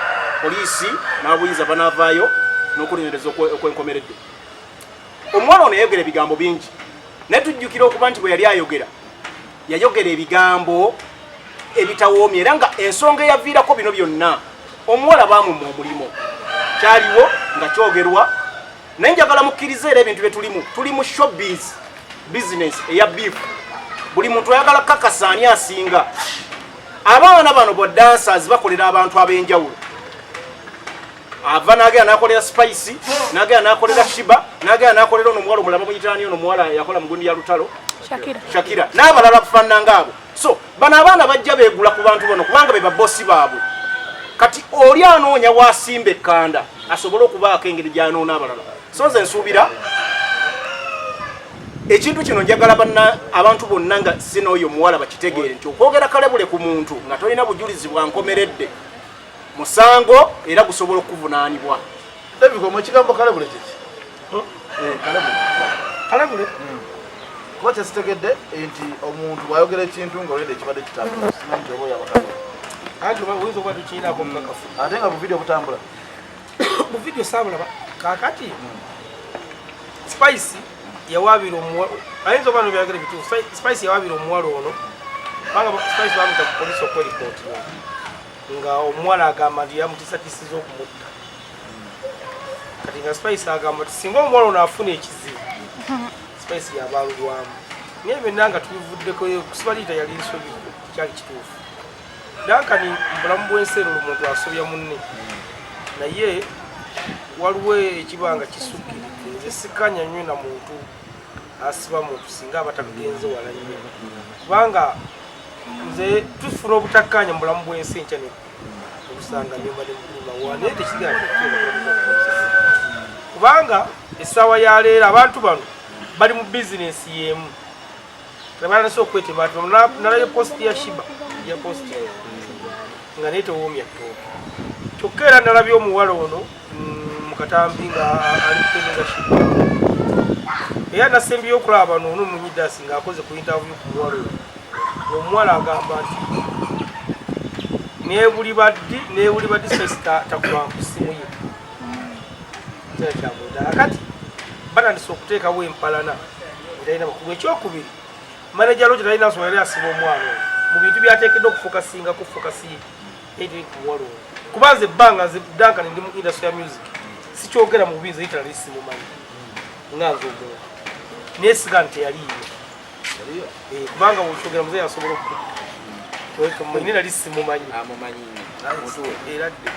Speaker 5: poliisi n'abuyinza banavaayo n'okunoonyereza okwenkomeredde. Omuwala ono yayogera ebigambo bingi naye tujjukira okuba nti bwe yali ayogera yayogera ebigambo ebitawoomye era nga ensonga eyaviirako bino byonna omuwala baamumma omulimu kyaliwo nga kyogerwa. Naye njagala mukkiriza era ebintu bye tuli mu showbiz business eya beef. Buli muntu ayagala kakasa ani asinga. Abaana bano bo dancers bakolera abantu ab'enjawulo. Ava n'agenda n'akolera Spice, n'agenda n'akolera Shiba, n'agenda n'akolera ono omuwala omulala bamuyitaani ono omuwala yakola mu gundi ya Lutalo Shakira n'abalala kufaanana ng'abo. So bano abaana bajja beegula ku bantu bano kubanga be babbosi baabwe. Kati oli anoonya waasimba ekkanda asobole okubaako engeri gy'anoona abalala. So nze nsuubira ekintu kino njagala abantu bonna nga sinooyo omuwala bakitegeere nti okwogera kalebule ku muntu nga tolina bujulizi bwankomeredde musango era gusobola okuvunaanibwa.
Speaker 2: David mu kigambo kalebule kiki?
Speaker 5: Kalebule
Speaker 2: kuba kyesitegedde nti omuntu bw'ayogera ekintu ng'olwedde ekibadde kitambula singa nti oba oyabakale
Speaker 5: anti oyinza okuba tukiinaako mukakafu
Speaker 2: ate nga mu video butambula
Speaker 5: mu video saabulaba kaakati Spice yawaabira omuwala ayinza oba nobyagera bituufu. Spice yawaabira omuwala ono kubanga Spice bamuta ku poliisi okweripooti nga omuwala agamba nti yamutiisatiisiza okumutta. Kati nga Spice agamba nti singa omuwala ono afuna ekizibu Spice yabaalulwamu. Naye byonna nga tubivuddeko kusibaliita yali nsobi kyali kituufu. Dankani mubulamu bw'ensi eno omuntu asobya munne naye waliwo ekibanga kisukkiridde. Nze sikkanya nnyo na muntu asiba muntu singa aba tagenze wala nnyo kubanga nze tufuna obutakkaanya mu bulamu bw'ensi enkya obusanga nemba ne mulima naye tekigamba kubanga essaawa ya leero abantu bano bali mu bizinesi y'emu. Tebalanase okwetema nalayo positi ya Shiba ya positi nga naye tewoomya ttooke kyokka era nalabye omuwala ono mukatambi nga ali kutemeza Shiba era nasembyeyo okulaba noono munyidasi ng'akoze ku interview ku muwala oyo. Omuwala agamba nti neebuli baddi Spice takubanga ku ssimu ye kati batandise okuteekawo empalana etalina makubu. Ekyokubiri manager Roger talina nsonga yali asiba omwana oyo mu bintu byateekeddwa okufokasinga ku fokasi eri ku muwala oyo kuba nze ebbanga nze Duncan ndi mu industry ya music sikyogera mu bubinza literally simumanyi nga nze omuntu neesiga nti teyaliiyo kubanga bwekyogera muzeeyi asobola okutta mwine nali simumanyi era dde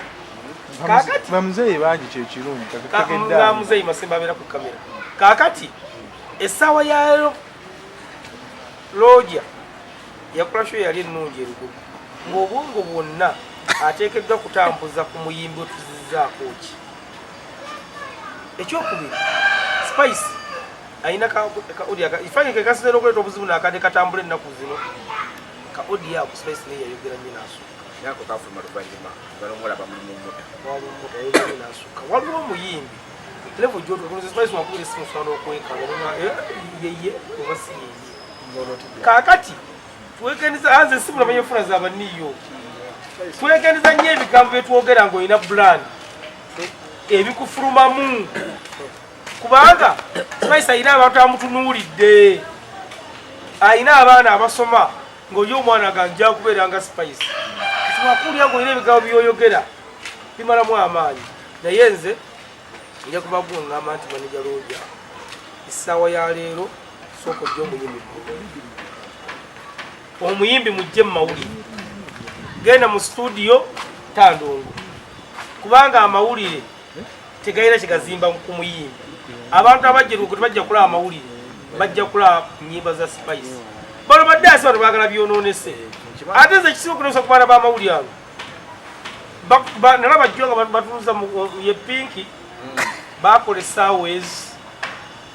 Speaker 5: kakati
Speaker 7: bamuzeeyi bangi kyekirungi
Speaker 5: nga muzeeyi Masemba abeera ku kamera. Kakati essaawa ya Roger yakola sho yali ennungi erugumu ng'obwongo bwonna ateekeddwa kutambuza ku muyimbi otuzizzaako ki. Ekyokubiri Spice
Speaker 3: aina ka audio ifanye ke kasizero okuleeta obuzibu nakade katambule ennaku zino ka audio ako Spice ne yayogera nnyo n'asukka
Speaker 4: yako kafuluma luvannyuma balomulaba mulimu muta
Speaker 3: waliwo n'asukka waliwo omuyimbi level gyoto kuno Spice wakubira esimu sono okwenkanga yeye oba si yeye kakati twekendiza anze esimu namenye funa z'abaniyo twekendiza nnyo ebigambo byetwogera ng'olina brand ebikufulumamu kubanga Spice ayina abantu amutunuulidde ayina abaana abasoma ng'oli omwana ganja kubeera nga Spice twakulya ng'olina ebigambo byoyogera bimalamu amaanyi naye nze nja kubaguŋŋamba nti manija Looja essaawa ya leero sooka ojja omuyimbi mujje mu mawulire genda mu studio Tandongo kubanga amawulire tegayina kigazimba ku muyimbi abantu abajjeruko tebajja kulaba amawulire bajja kulaba nnyimba za Spice bano badde asi bantu baagala byonoonese ate nze ekisibo kunosa ku baana b'amawulire abo nalaba jjo nga batuuza ye pinki bakola essaawa ezi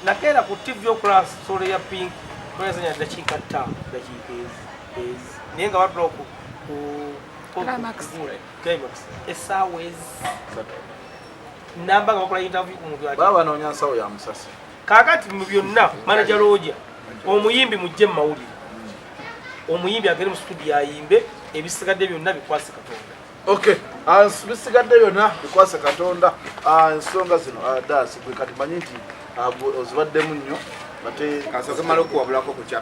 Speaker 3: nakeera ku TV okulaba sole ya pinki olazanya dakiika 5 dakiika ezi naye nga batula essaawa ezi namba nga bakola interview ku muntu
Speaker 2: baba banoonya nsawo ya musasi
Speaker 3: kaakati mu byonna manager Looja omuyimbi mujje mu mawulire omuyimbi agende mu studio ayimbe ebisigadde byonna bikwase Katonda.
Speaker 2: Okay, bisigadde byonna bikwase Katonda. Ensonga zino dasi gwe kati manyi nti ozibaddemu nnyo ate
Speaker 4: kasoke malo kuwabulako ku kya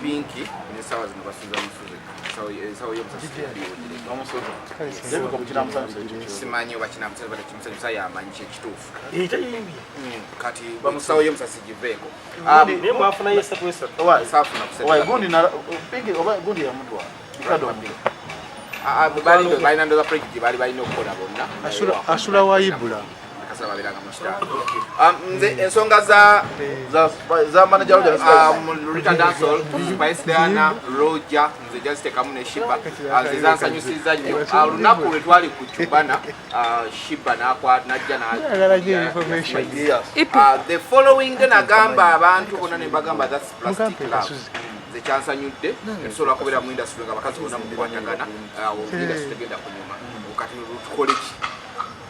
Speaker 4: pinki n'essaawa zino basuza musuze essaawa y'omusasi simanyi oba kinamusasi bata kimusanyusa yamanyi kyekituufu kati essaawa y'omusasi giveeko
Speaker 3: naye mwafunayo esatu esatu
Speaker 2: gundi yamutwa
Speaker 4: balina ndoza projekiti baali balina okukola bonna
Speaker 7: asula wayibula
Speaker 4: nze ensonga
Speaker 2: za manager Looja
Speaker 4: Rita Dancehall Spice Diana Looja nze jaziteekamu ne Shiba nze zansanyusiza nnyo olunaku lwe twali ku Cubana Shiba najja the following day nagamba abantu bonna ne bagamba that's plastic love nze kyansanyudde tusobola kubeera mu industry nga bakazi bonna mukukwatagana industry tegenda kunyuma kati tukole ki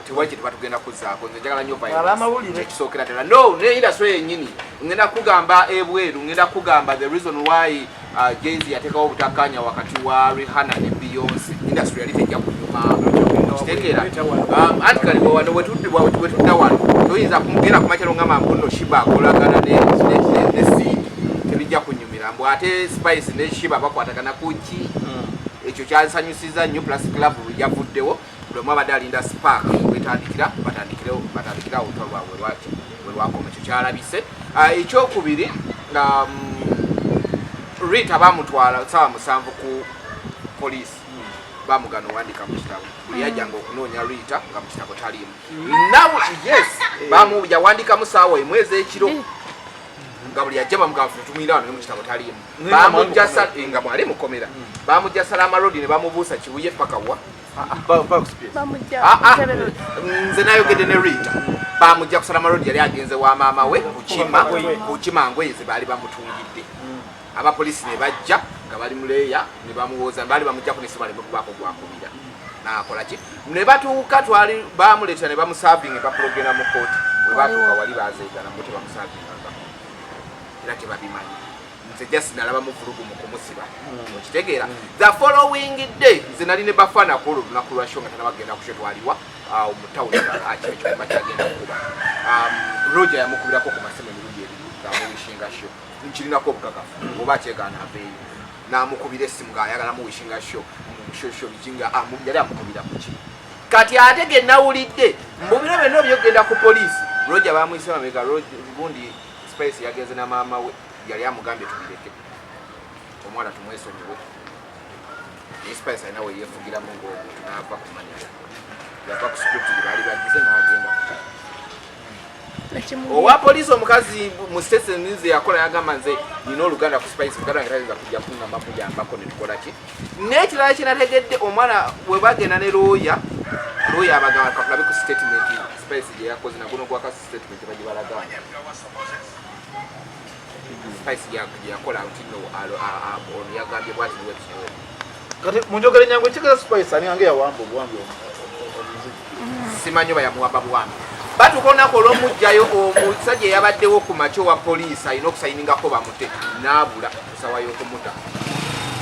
Speaker 4: tiwaje tubatugenda kuzaako nze njagala nnyo ekisookera ddala no ne industry yennyini ngenda kugamba ebweru ngenda kugamba the reason why Jay-Z yateekawo obutakkaanya wakati wa Rihanna ne Beyonce industry yali tejja kunyuma kitegeera anti kali wano wetudda wano toyinza kugenda kumakyalo ngamba mbuno Shiba akolagana ne tebijja kunyumira mbu ate Spice ne Shiba bakwatagana kuki ekyo kyansanyusiza nnyo Plastic Love yavuddewo buli abadde alinda spark wetandikira batandikira olutalo lwabwe lwakoma ekyo kyalabise ekyokubiri Rita bamutwala ssaawa 7 ku poliisi bamugana owandika mu kitabo buli yajjanga okunoonya Rita nga mu kitabo taliimu now yes yawandikamu ssaawa emu ez'ekiro nga buli yajja bamugamba tumuyira wano ne mu kitabo taliimu bamujja nga mwali mukomera bamujja Salama Road ne bamubuusa kiwuye paka wa nze nayogedde ne Rita bamujja ku Salama Road yali agenze wa maama we kukima ngoye ze baali bamutungidde abapoliisi ne bajja nga bali muleeya ne bamuwooza baali bamujjako nesiba ne bakubaako gwakubira nakola ki ne batuuka twali bamuleeta ne bamusavinga bapulogera mu kooti bwe batuuka wali bazeegana mu te bamusavinga era tebabimanyi nze just nalaba mu vulugu mu kumusiba okitegeera the following day nze nali ne bafana ku olunaku lwa show nga tanabagenda kusho twaliwa mu tawuni kino ekikumba kyagenda kukuba Looja yamukubirako ku masimu emirundi ebiri ng'amuwishinga show nkirinako obukakafu oba akyagaana aveeyo n'amukubira essimu ng'ayagala muwishinga show show bijinga yali amukubira kuki kati ate ge nawulidde mu biro byonna ebyogenda ku poliisi Looja bamuyise bameka gundi Spice yagenze na maama we yali amugambye tubireke omwana tumwesonyiwe ne Spice alina we yeefugiramu ng'omuntu n'ava ku manager yava ku script gye baali bagize n'agenda owa poliisi omukazi mu station nze yakola yagamba nze nina oluganda ku Spice muganda wange tayinza kujja kuŋŋamba mujambako ne tukola ki n'ekirala kyenategedde omwana we bagenda ne Looya abagamba kakulabe ku statement Spice gye yakoze naguno gwaka statement bagye balagana spice yakola ntino ono yagambye bwati niwe kiwe
Speaker 2: kati munjogere nyangu ekigeza spice ani ange yawamba obuwambi
Speaker 4: simanyo bayamuwamba buwambi batukonako olwomugjayo omusajja eyabaddewo ku makyo wa poliisi alina okusayiningako bamute naabula tusawayo okumuta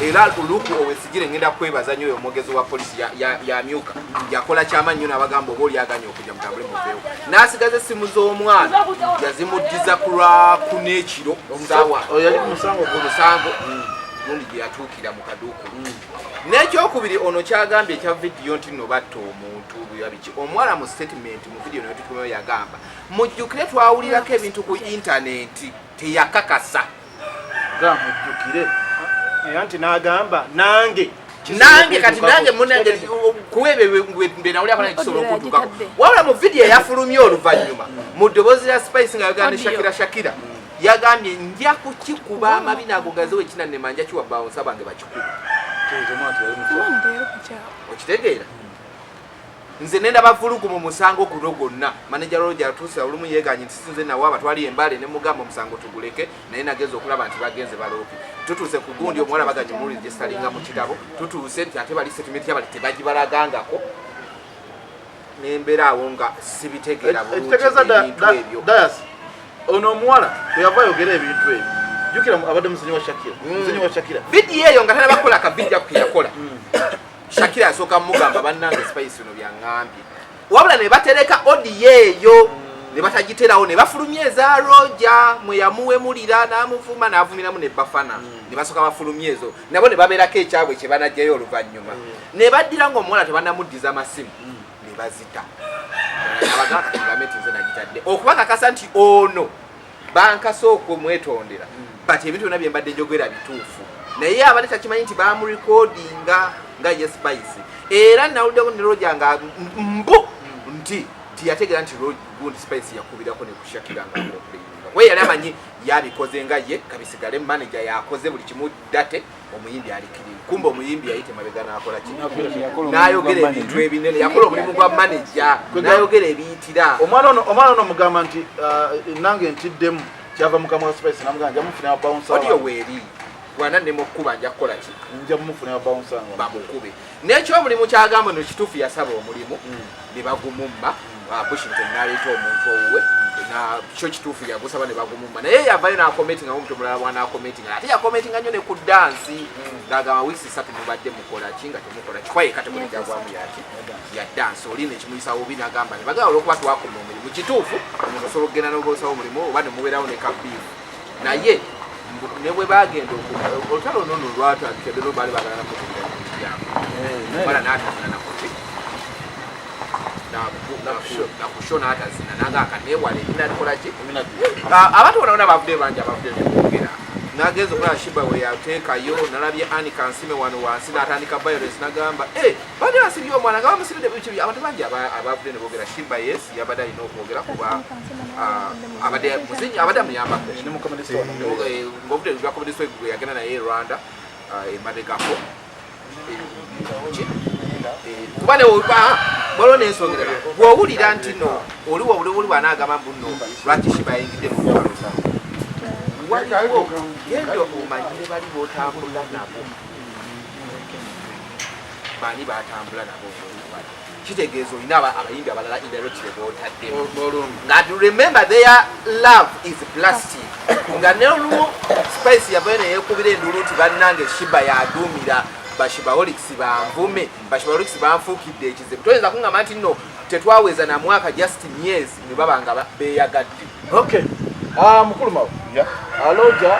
Speaker 4: era oluku owesigire ngenda kwebaza nnyo omwogezi wa poliisi yamyuka yakola kyamaanyi nnyo n'abagamba oba olyaganya okujja mutambule muveewo n'asigaza essimu z'omwana yazimuddiza ku lwakuna ekiro saawa
Speaker 2: yali kumusango
Speaker 4: gundi gye yatuukira mu kaduuku n'ekyokubiri ono kyagambye ekya vidiyo nti nno batta omuntu biki omuwala mu statement mu vidiyo nayo tutumayo yagamba mujjukire twawulirako ebintu ku intaneti teyakakasa
Speaker 2: mujjukire
Speaker 5: anti n'agamba nange
Speaker 4: kati nange munange kuwebyo mbenawulira kana kisobola okutuukako wabula mu vidiyo yafulumye oluvannyuma mu ddoboozi lya spice nga yagamba Shakira yagambye nja kukikuba amabi nago gazewo ekinanne manja kiwa bawonsa bange bakikuba okitegeera nze nenda bavulugu mu musango guno gwonna manager Roger atuusa olumu yeeganye nti sinze nawe abatwali embale ne mugamba omusango tuguleke naye nageza okulaba nti bagenze baloopi tutuuse ku gundi omuwala baganye mu registaringa mu kitabo tutuuse nti ate bali settlement yabali tebagibalagangako n'embeera awo nga sibitegeera bulungi ebintu ebyo
Speaker 2: ono omuwala bweyava yogera ebintu ebyo jjukira abadde muzinyi wa Shakira
Speaker 4: vidiyo eyo nga tanabakola akavidiyo keyakola Shakira yasooka mugamba bannange spice no byaŋŋambye wabula ne batereka odiyo eyo ne batagiterawo ne bafulumya eza Roja mwe yamuwemulira n'amuvuma n'avumiramu ne Bafana ne basooka bafulumya ezo nabo ne babeerako ekyabwe kye banajjayo oluvannyuma ne baddira ng'omuwala tebanamuddiza amasimu ne bazita abagaka tegameti nze nagitadde okubakakasa nti ono bankasooka omwetondera but ebintu byonna bye mbadde njogera bituufu naye abadde takimanyi nti bamurekodinga nga ye spice era nawuliddeko ne Roja nga mbu nti tiyategeera nti gundi spice yakubirako ne kushakira nga okulinga we yali amanyi yabikoze nga ye kabisigale manager yakoze buli kimu date omuyimbi alikirira kumbe omuyimbi yayite mabega n'akola ki n'ayogera ebintu ebinene yakola omulimu gwa manager n'ayogera ebiyitira
Speaker 2: omwana ono mugamba nti nange ntiddemu kyava mukama wa spice namugamba nja mufuna bounce
Speaker 4: audio weeri wana ne mukuba nja kukola ki
Speaker 2: nja mufuna bounce
Speaker 4: bamukube n'ekyomulimu kyagamba no kituufu yasaba omulimu ne bagumumma Bushington n'aleeta omuntu owuwe na kyo kituufu yagusaba ne bagumumma naye yavayo n'akometinga omuntu omulala bw'anaakometinga ate yakometinga nnyo ne ku dansi ng'agamba wiiki 3 mubadde mukola ki nga temukola ki kwaye kate mulijagwamu yaki ya dansi oli nekimuyisa bubi n'agamba ne bagamba olw'okuba twakoma omulimu kituufu omuntu osobola okugenda n'ogosawo omulimu oba ne mubeerawo ne kabiifu naye ne bwe bagenda olutalo nono lwatandika ddala baali baagala nakutuliramubala n'atazina nakuti nakushona atazina nangaka newala ebina alikola ki abantu bonabona bavudde bangi abavudde nekwogera nagenza okulaba Shiba we yateekayo nalabye Ani Kansime wano wansi n'atandika violence nagamba badde basibye omwana nga bamusibidde biki abantu bangi abavudde ne boogera Shiba yes yabadde alina okwogera kuba abadde muzinyi abadde amuyambako ng'obudde bwa comedy store gwe yagenda naye Rwanda emabegako kuba ne waliwo n'ensonga bw'owulira nti no oli bw'anaagamba mbu nno lwaki Shiba yayingidde mu lwalo waliwo genda omanyire bali b'otambula nabo bani batambula nabo kitegeeza olina abayimbi abalala indirectly b'otaddemu nga remember their love is plastic nga n'olumu spice yavayo neyeekubira endulu nti bannange Shiba yaduumira bashibaholics banvume bashibaholics banfuukidde ekizibu toyinza kuŋŋamba nti nno tetwaweza na mwaka just years ne baba nga beeyagadde
Speaker 2: okay mukulu mawe Roja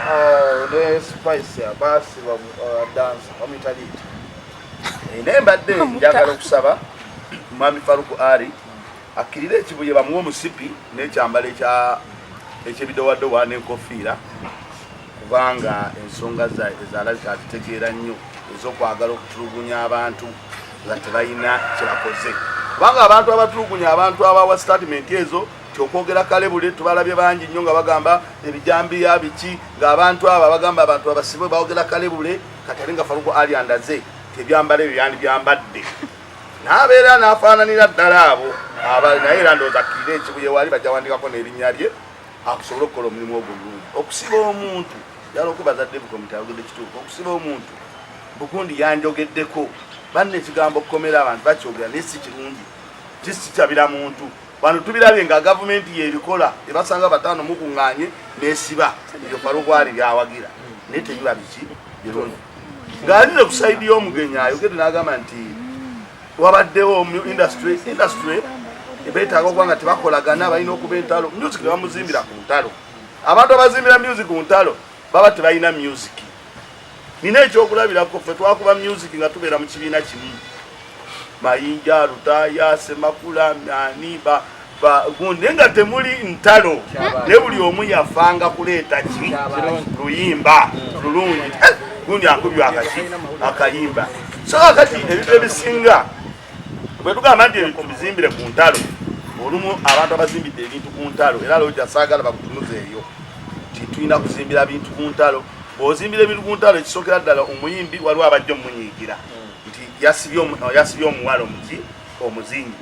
Speaker 2: ne spice basi dance bamuyitaliita naye mbadde njagala okusaba Mami Faruku Ali akkirira ekibuye bamuwa omusipi n'ekyambalo ekyebidowadowa n'enkofiira kubanga ensonga ezalabika azitegeera nnyo ez'okwagala okutulugunya abantu nga tebalina kyebakoze kubanga abantu abatulugunya abantu abawa statement ezo kyokwogera kale buli tubalabye bangi nnyo nga bagamba ebijambiya biki ng'abantu abo bagamba abantu abasibe bawogera kale bule kati ate nga Faruku Ali andaze tebyambalo ebyo yandibyambadde n'abeera n'afaananira ddala abo naye era ndowooza akkirira ekibuye wali bajja wandikako n'erinnya lye
Speaker 6: akusobola okukola omulimu ogwo bulungi. Okusiba omuntu yala okubaza David Komite ayogedde kituufu. Okusiba omuntu Bukundi yanjogeddeko banne ekigambo okukomera abantu bakyogera naye si kirungi kisikyabira muntu. Bano tubirabye nga gavumenti yebikola ebasanga bataano mukuŋŋaanye n'esiba ebyo Farukwali byawagira naye tebiba biki birungi. Ng'alize ku sayidi y'omugenyi ayogedde n'agamba nti wabaddewo industry beetaaga okuba nga tebakolagana balina okuba entalo. Music tebamuzimbira ku ntalo. Abantu abazimbira music ku ntalo baba tebalina music. Nina ekyokulabirako ffe twakuba music nga tubeera mu kibiina kimu. Mayinja, Lutaya, Semakula, Mani, gundi nga temuli ntalo. Ne buli omu yafanga kuleeta ki luyimba lulungi. Gundi akubye akayimba. So akati ebintu ebisinga bwe tugamba nti tubizimbire ku ntalo, olumu abantu abazimbidde ebintu ku ntalo era lojja saagala bakutunuza eyo nti tulina kuzimbira bintu ku ntalo. Bw'ozimbira ebintu ku ntalo ekisookera ddala omuyimbi waliwo abajja omunyiigira nti yasibye omuwala omuzinyi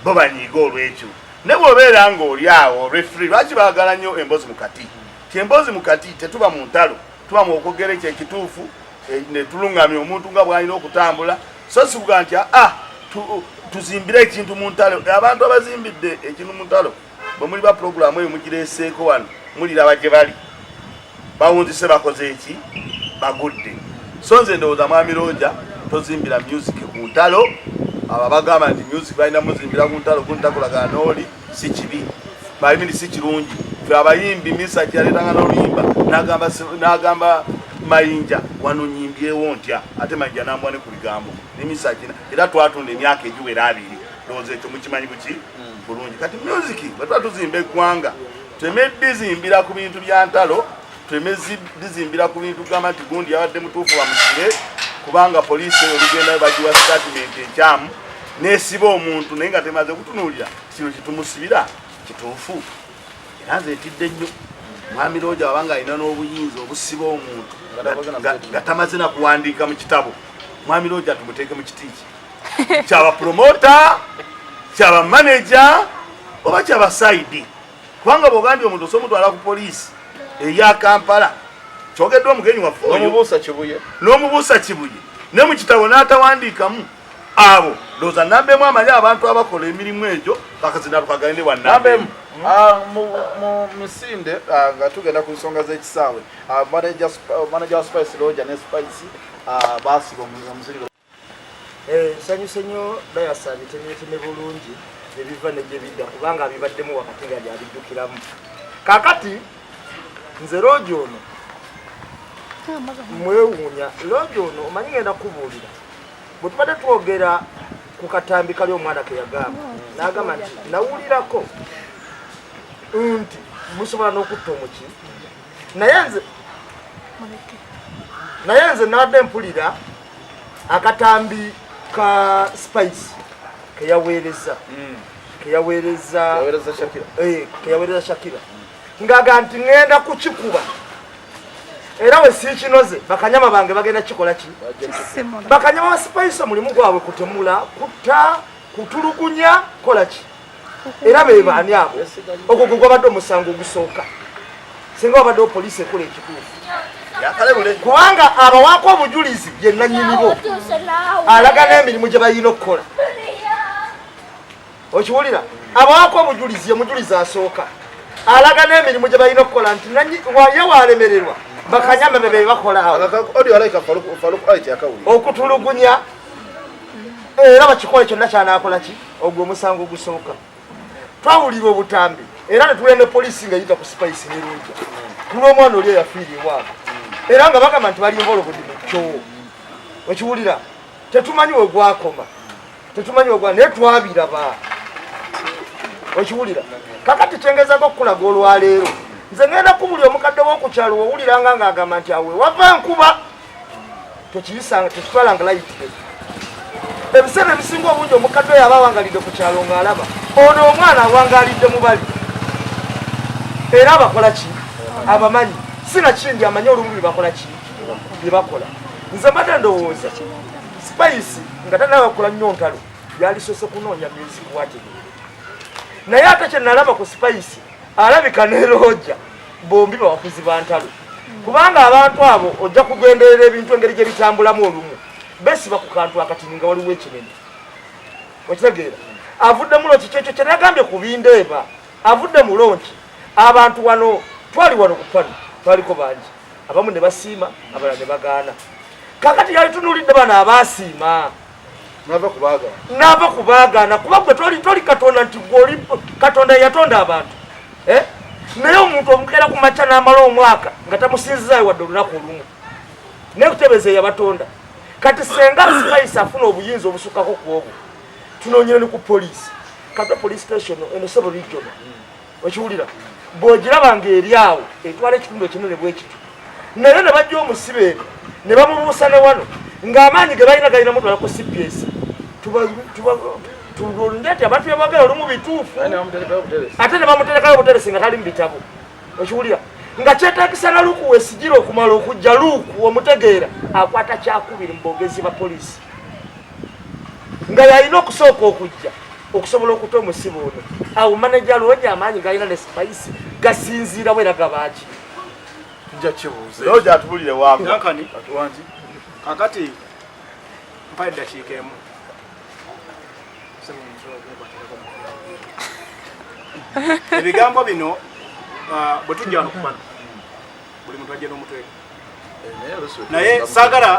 Speaker 6: bo banyiiga olw'ekyo. Ne bw'obeera ng'oli awo olw'effiri lwaki baagala nnyo emboozi mu kati? Ti emboozi mu kati tetuba mu ntalo, tuba mu okwogera ekyo ekituufu ne tulungamya omuntu nga bw'alina okutambula. So sikuga nti tuzimbire ekintu mu ntalo. Abantu abazimbidde ekintu mu ntalo bwe muli ba puroguramu eyo mugireeseeko wano muliraba gye bali bawunzise bakoze eki bagudde. So nze ndowooza Mwami Roja tozimbira music ku ntalo. Abo bagamba nti music balina muzimbira ku ntalo kuntakolagana n'oli si kibi balimi si kirungi. Ffe abayimbi misa kyaleetanga n'oluyimba n'agamba Mayinja wano nyimbyewo ntya ate Mayinja n'ambwa ne ku bigambo ne misa kina era twatunda emyaka egiwera 2. Ndowooza ekyo mukimanyi buki bulungi. Kati music bwe tuba tuzimba eggwanga tuleme dizimbira ku bintu bya ntalo, tuleme dizimbira ku bintu gamba nti gundi yabadde mutuufu bamusire kubanga poliisi eyo olugenda bagiwa statement ekyamu n'esiba omuntu naye nga temaze kutunuulira kino kitumusibira kituufu. Era nze etidde nnyo Mwami Roja wabanga alina n'obuyinza obusiba omuntu nga tamaze na kuwandiika mu kitabo. Mwami Roja tumuteeke mu kitiiki kyaba promota kyaba manager oba kyaba saidi. Kubanga bw'ogambye omuntu osomutwala ku poliisi eya Kampala kyogedde omugenyi waffe n'omubuusa Kibuye ne mu kitabo n'atawandiikamu abo ndowooza Nambemu amanyi abantu abakola emirimu egyo kakazina tukagende wa Nambemu.
Speaker 2: Mu misinde nga tugenda ku nsonga z'ekisaawe manager Spice Roja ne Spice basiba omuziriro.
Speaker 1: Nsanyuse nnyo Dayasani tenetene bulungi ebiva ne gye bidda kubanga abibaddemu wakati nga byabiddukiramu. Kakati nze Roja ono mwewuunya. Roja ono omanyi ngenda kubuulira bwe tubadde twogera ku katambi kali omwana ke yagamba n'agamba nti nawulirako nti musobola n'okutta omuki naye nze nadde mpulira akatambi ka Spice keyaweereza Shakira ng'aga nti ngenda kukikuba era we si kinoze bakanyama bange bagenda kikola ki bakanyama ba Spice mulimu gwabwe kutemula kutta kutulugunya kola ki era bebaani abo ogwo gwabadde omusango ogusooka singa wabaddewo poliisi ekola ekituufu kubanga abawaako obujulizi ye nannyinibo alaga n'emirimu gye balina okukola. Okiwulira? Abawaako obujulizi ye mujulizi asooka alaga n'emirimu gye balina okukola nti ye walemererwa bakanyama bebe bakola awo okutulugunya era bakikola kyonna kyanakola ki ogwo omusango ogusooka. Twawulira obutambi era ne tulende poliisi nga yita ku Spice ne Roja kulw'omwana oli eyafiirirwako era nga bagamba nti bali mbolobodi mu kyowo. Okiwulira? Tetumanyi we gwakoma naye twabiraba. Okiwulira? Kakati kyengezako okukulaga olwaleero nze ngenda kubuli omukadde w'okukyalo wowuliranga ng'agamba nti awe wava enkuba tekiyisanga tekitwalanga layitire. Ebiseera ebisinga obungi omukadde oyo aba awangalidde ku kyalo ng'alaba ono omwana awangalidde mu bali era abakola ki abamanyi sina kindi amanyi olumu byebakola ki byebakola. Nze mbadde ndowooza Spice nga tanabakola nnyo ntalo yalisose kunoonya music wate naye ate kye nalaba ku Spice alabika ne Roja bombi bawakuzi ba ntalo kubanga abantu abo ojja kugenderera ebintu engeri gye bitambulamu olumu besiba ku kantu akatini nga waliwo ekinene okitegeera avudde mu lonki kyekyo kyenagambye ku Bindeeba avudde mu lonki abantu wano twali wano ku pano twaliko bangi abamu ne basiima abalala ne bagaana kakati yali tunulidde bano abasiima nava kubaagaana kuba gwe toli Katonda nti gwoli Katonda yatonda abantu naye omuntu omukeera ku makya n'amala omwaka nga tamusinzizaayo wadde olunaku olumu naye kutebeeza yabatonda kati senga Spice afuna obuyinza obusukkako ku obwo tunoonyere ne ku poliisi kata police station eno Sebo region okiwulira bw'ogiraba ng'eri awo etwala ekitundu ekinene bwe kitu naye ne bajja omusibe eno ne bamubuusa ne wano ng'amaanyi ge balina galina mutwala ku CPS tulunde nti abantu bebagala olumu bituufu ate ne bamuterekayo buteresi nga tali mu bitabo okiwulira nga kyetaagisa na Luuku Weesigira okumala okujja Luuku omutegeera akwata kyakubiri mu boogezi ba poliisi nga yalina okusooka okujja okusobola okuta omusibe ono awo maneja Roja amaanyi galina ne Spice gasinziira bwe ragabaaki
Speaker 2: tujja kibuuze Roja atubulire wangu
Speaker 5: Nankani kakati mpaye eddakiika emu ebigambo bino bwe tujja wano kupana buli muntu ajja n'omutwe naye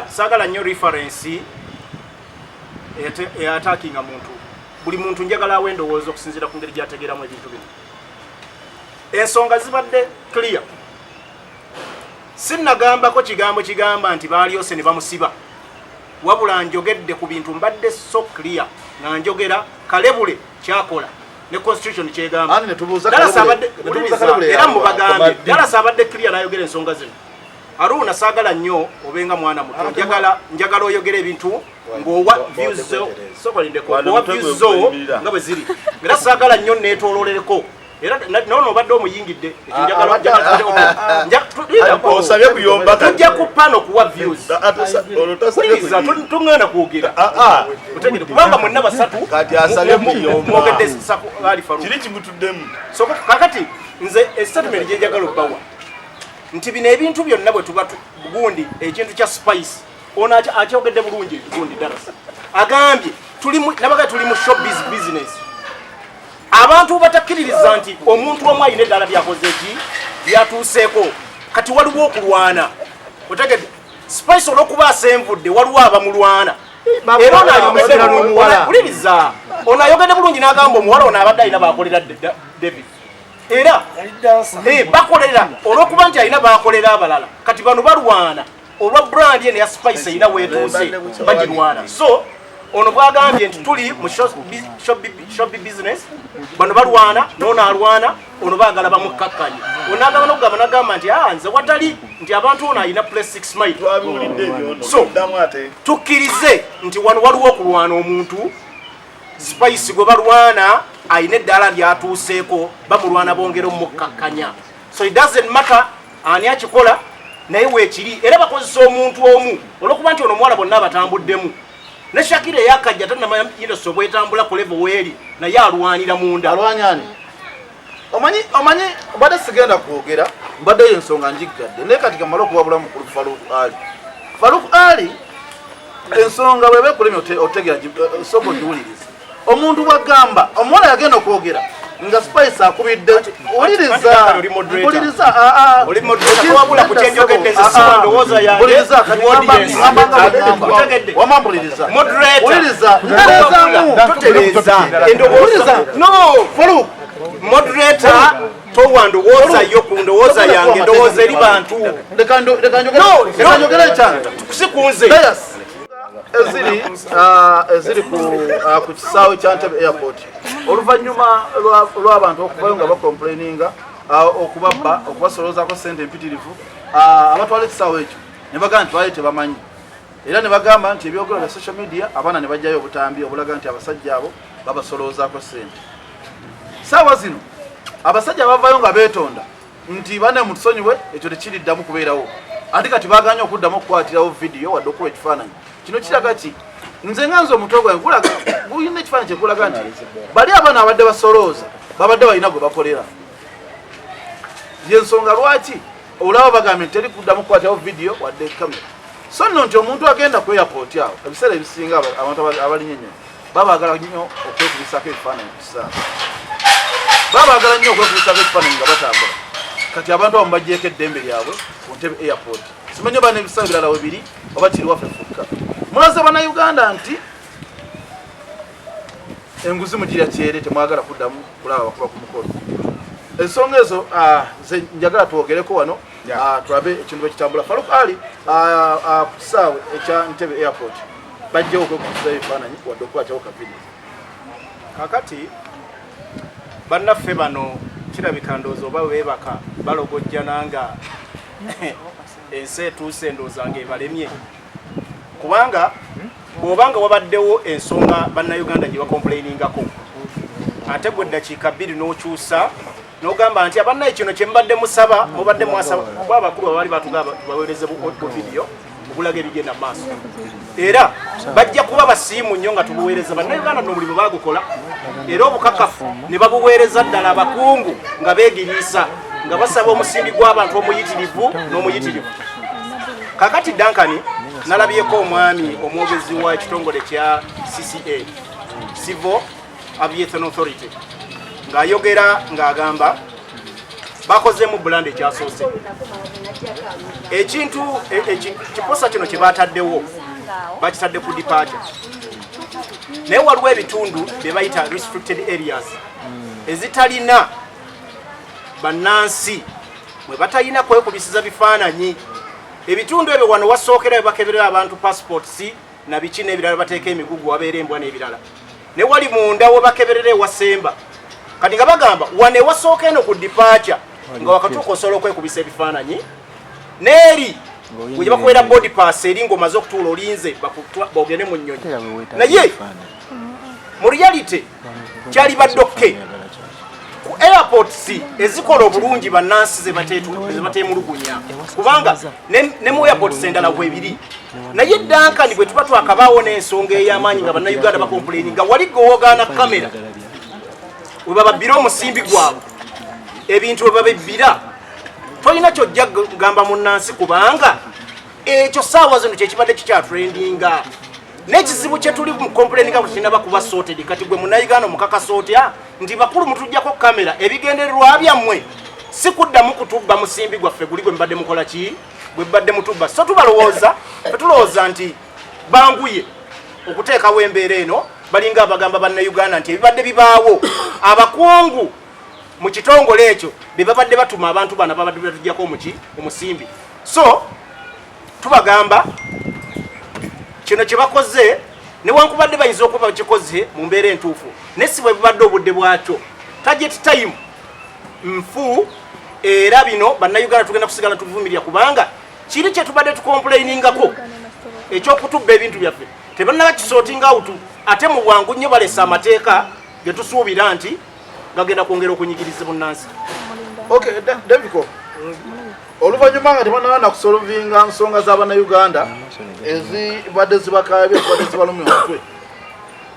Speaker 5: saagala nnyo referensi eyataakinga muntu buli muntu njagala awe endowooza okusinziira ku ngeri gy'ategeeramu ebintu bino ensonga zibadde clear sinnagambako kigambo kigamba nti baalyose ne bamusiba wabula njogedde ku bintu mbadde so clear nga njogera Kalebule kyakola ne constitution kyegamba era mubagambye Dalasa abadde clear n'ayogera ensonga zino Aruna saagala nnyo obenga mwana muto njagala oyogera ebintu ng'owa views zo owa views zo nga bwe ziri era saagala nnyo neetoololereko era nono obadde omuyingidde
Speaker 6: osabye kuyomba
Speaker 5: tujja ku pano kuwa views kuliriza tungenda kwogera kubanga mwenna basatu mwogedde Ali Faruku
Speaker 6: kiri kimutuddemu
Speaker 5: so kakati nze statement gye njagala obbawa nti bino ebintu byonna bwe tuba gundi ekintu kya Spice ono akyogedde bulungi gundi Dalasa agambye nabaga tuli mu showbiz business abantu batakkiririza nti omuntu omu ayina eddala byakoze ki byatuuseeko kati waliwo okulwana otegedde Spice olw'okuba asenvudde waliwo abamulwana era onayogeddeuliriza ono ayogedde bulungi n'agamba omuwala ono abadde alina bakolera David era bakolera olw'okuba nti alina bakolera abalala kati bano balwana olwa brand eno ya Spice erina weetuuse bagirwana so ono bwagambye nti tuli mu showbiz business bano balwana noono alwana ono baagala bamukkakkanye onagamba nokugamba nagamba nti nze watali nti abantu ono alina plus 6 mile so tukkirize nti wano waliwo okulwana omuntu Spice gwe balwana ayina eddala lyatuuseeko bamulwana bongera omukkakkanya so it doesn't matter ani akikola naye weekiri era bakozesa omuntu omu olw'okuba nti ono omuwala bonna abatambuddemu ne Shakira yakajja tannamayina sobo etambula ku level weeri naye alwanira munda
Speaker 2: alwanyani omanyi mbadde sigenda kwogera mbadde ensonga njiggadde naye kati kamala okuwabula mukulu Faruku Ali ensonga bweba ekulemye otegera soko giwuliriza omuntu bwagamba omuwala yagenda okwogera nga Spice akubidde
Speaker 5: moderator towandowoozayo ku ndowooza yange ndowooza eri bantu sikunze
Speaker 2: eziri ku kisaawe kya Ntebe airport oluvannyuma lw'abantu okuvayo nga bakomplaininga okubabba okubasolozaako ssente empitirivu abatwala ekisaawe ekyo ne bagamba nti baali tebamanyi era ne bagamba nti ebyogero bya social media abaana ne bajjayo obutambi obulaga nti abasajja abo babasolozaako ssente saawa zino abasajja bavayo nga beetonda nti bane mutusonyiwe ekyo tekiriddamu kubeerawo ate kati baganye okuddamu okukwatirawo vidiyo wadde okuba ekifaananyi kino kiraga ki nze nga nze omutwe gwange gulina ekifaananyi kyekulaga nti bali abaana abadde basolooza babadde balina gwe bakolera yensonga lwaki olaba bagambye teri kuddamu kukwatawo video wadde kamera so nno nti omuntu agenda ku airport awo ebiseera ebisinga abantu abalinyenye babagala nnyo okwekubisako ebifaananyi ku kisaawe babagala nnyo okwekubisako ebifaananyi nga batambula kati abantu abo mubaggyeko eddembe lyabwe ku ntebe airport simanyi oba n'ebisaawe birala webiri oba kiri waffe fukka mulaze bannayuganda nti enguzi mugirya kyere temwagala kuddamu kulaba bakuba ku mukono ensonga ezo nze njagala twogereko wano tulabe ekintu bwekitambula Faruk Ali ku kisaawe ekya Ntebe airport bajjawo okwekubisayo ebifaananyi wadde okukwatawo kavidiyo
Speaker 5: kakati bannaffe bano kirabika ndowooza oba beebaka balogojjana nga ensi etuuse ndowooza nga ebalemye kubanga bw'obanga wabaddewo ensonga bannayuganda gye bakomplainingako ate gwe eddakiika 2 n'okyusa n'ogamba nti abannaye kino kye mubadde musaba mubadde mwasaba oba abakulu abaali batugamba tubaweereze bu vidiyo obulaga ebigenda mu maaso era bajja kuba basiimu nnyo nga tubuweereza bannayuganda n'omulimu baagukola era obukakafu ne babuweereza ddala abakungu nga beegiriisa nga basaba omusimbi gw'abantu omuyitirivu n'omuyitirivu kakati Dankani nalabyeko omwami omwogezi wa ekitongole kya CCA Civil Aviation Authority ng'ayogera ng'agamba bakozeemu bulanda ekyasoose ekintu kiposa kino kye baataddewo bakitadde ku departure naye waliwo ebitundu bye bayita restricted areas ezitalina bannansi mwe batalina kwekubisiza bifaananyi ebitundu ebyo wano wasookera bye bakeberera abantu passports na biki n'ebirala bateeka emigugu wabeera embwa n'ebirala ne wali munda we bakeberera ewasemba kati nga bagamba wane wasooka eno ku departure nga wakatuuka osobola okwekubisa ebifaananyi n'eri gye bakubeera body pass eri ng'omaze okutuula olinze bogende mu nnyonyi naye mu reality kyali baddokke ku airports ezikola obulungi bannansi ze bateemulugunya kubanga ne mu airports endala bwebiri naye Dankani bwe tuba twakabaawo n'ensonga ey'amaanyi nga bannayuganda bakomplaininga wali gwewogaana kamera we bababbira omusimbi gwabwe ebintu we babibbira tolina kyojja gamba munnansi kubanga ekyo saawa zino kyekibadde kikyatrendinga n'ekizibu kye tuli mu complaininga kutina bakuba sorted kati gwe munnayuganda omukakasa otya nti bakulu mutujjako kamera ebigendererwa byammwe si kuddamu kutubba musimbi gwaffe guli gwe mbadde mukola ki gwe mbadde mutubba so tubalowooza tetulowooza nti banguye okuteekawo embeera eno balinga abagamba bannayuganda nti ebibadde bibaawo abakungu mu kitongole ekyo be babadde batuma abantu bana babadde batujjako omusimbi so tubagamba kino kye bakoze newankubadde bayinza okuba bakikoze mu mbeera entuufu naye si bwe bubadde obudde bwakyo target time nfu era bino bannayuganda tugenda kusigala tuvumirira kubanga kiri kye tubadde tukomplainingako ekyokutubba ebintu byaffe tebannaba kisootinga awutu ate mu bwangu nnyo balesa amateeka ge tusuubira nti gagenda kwongera okunyigiriza bunnansi
Speaker 2: okay David oluvannyuma nga tebannaba nakusolovinga nsonga z'abannayuganda ezibadde zibakaabye ezibadde zibalumya omutwe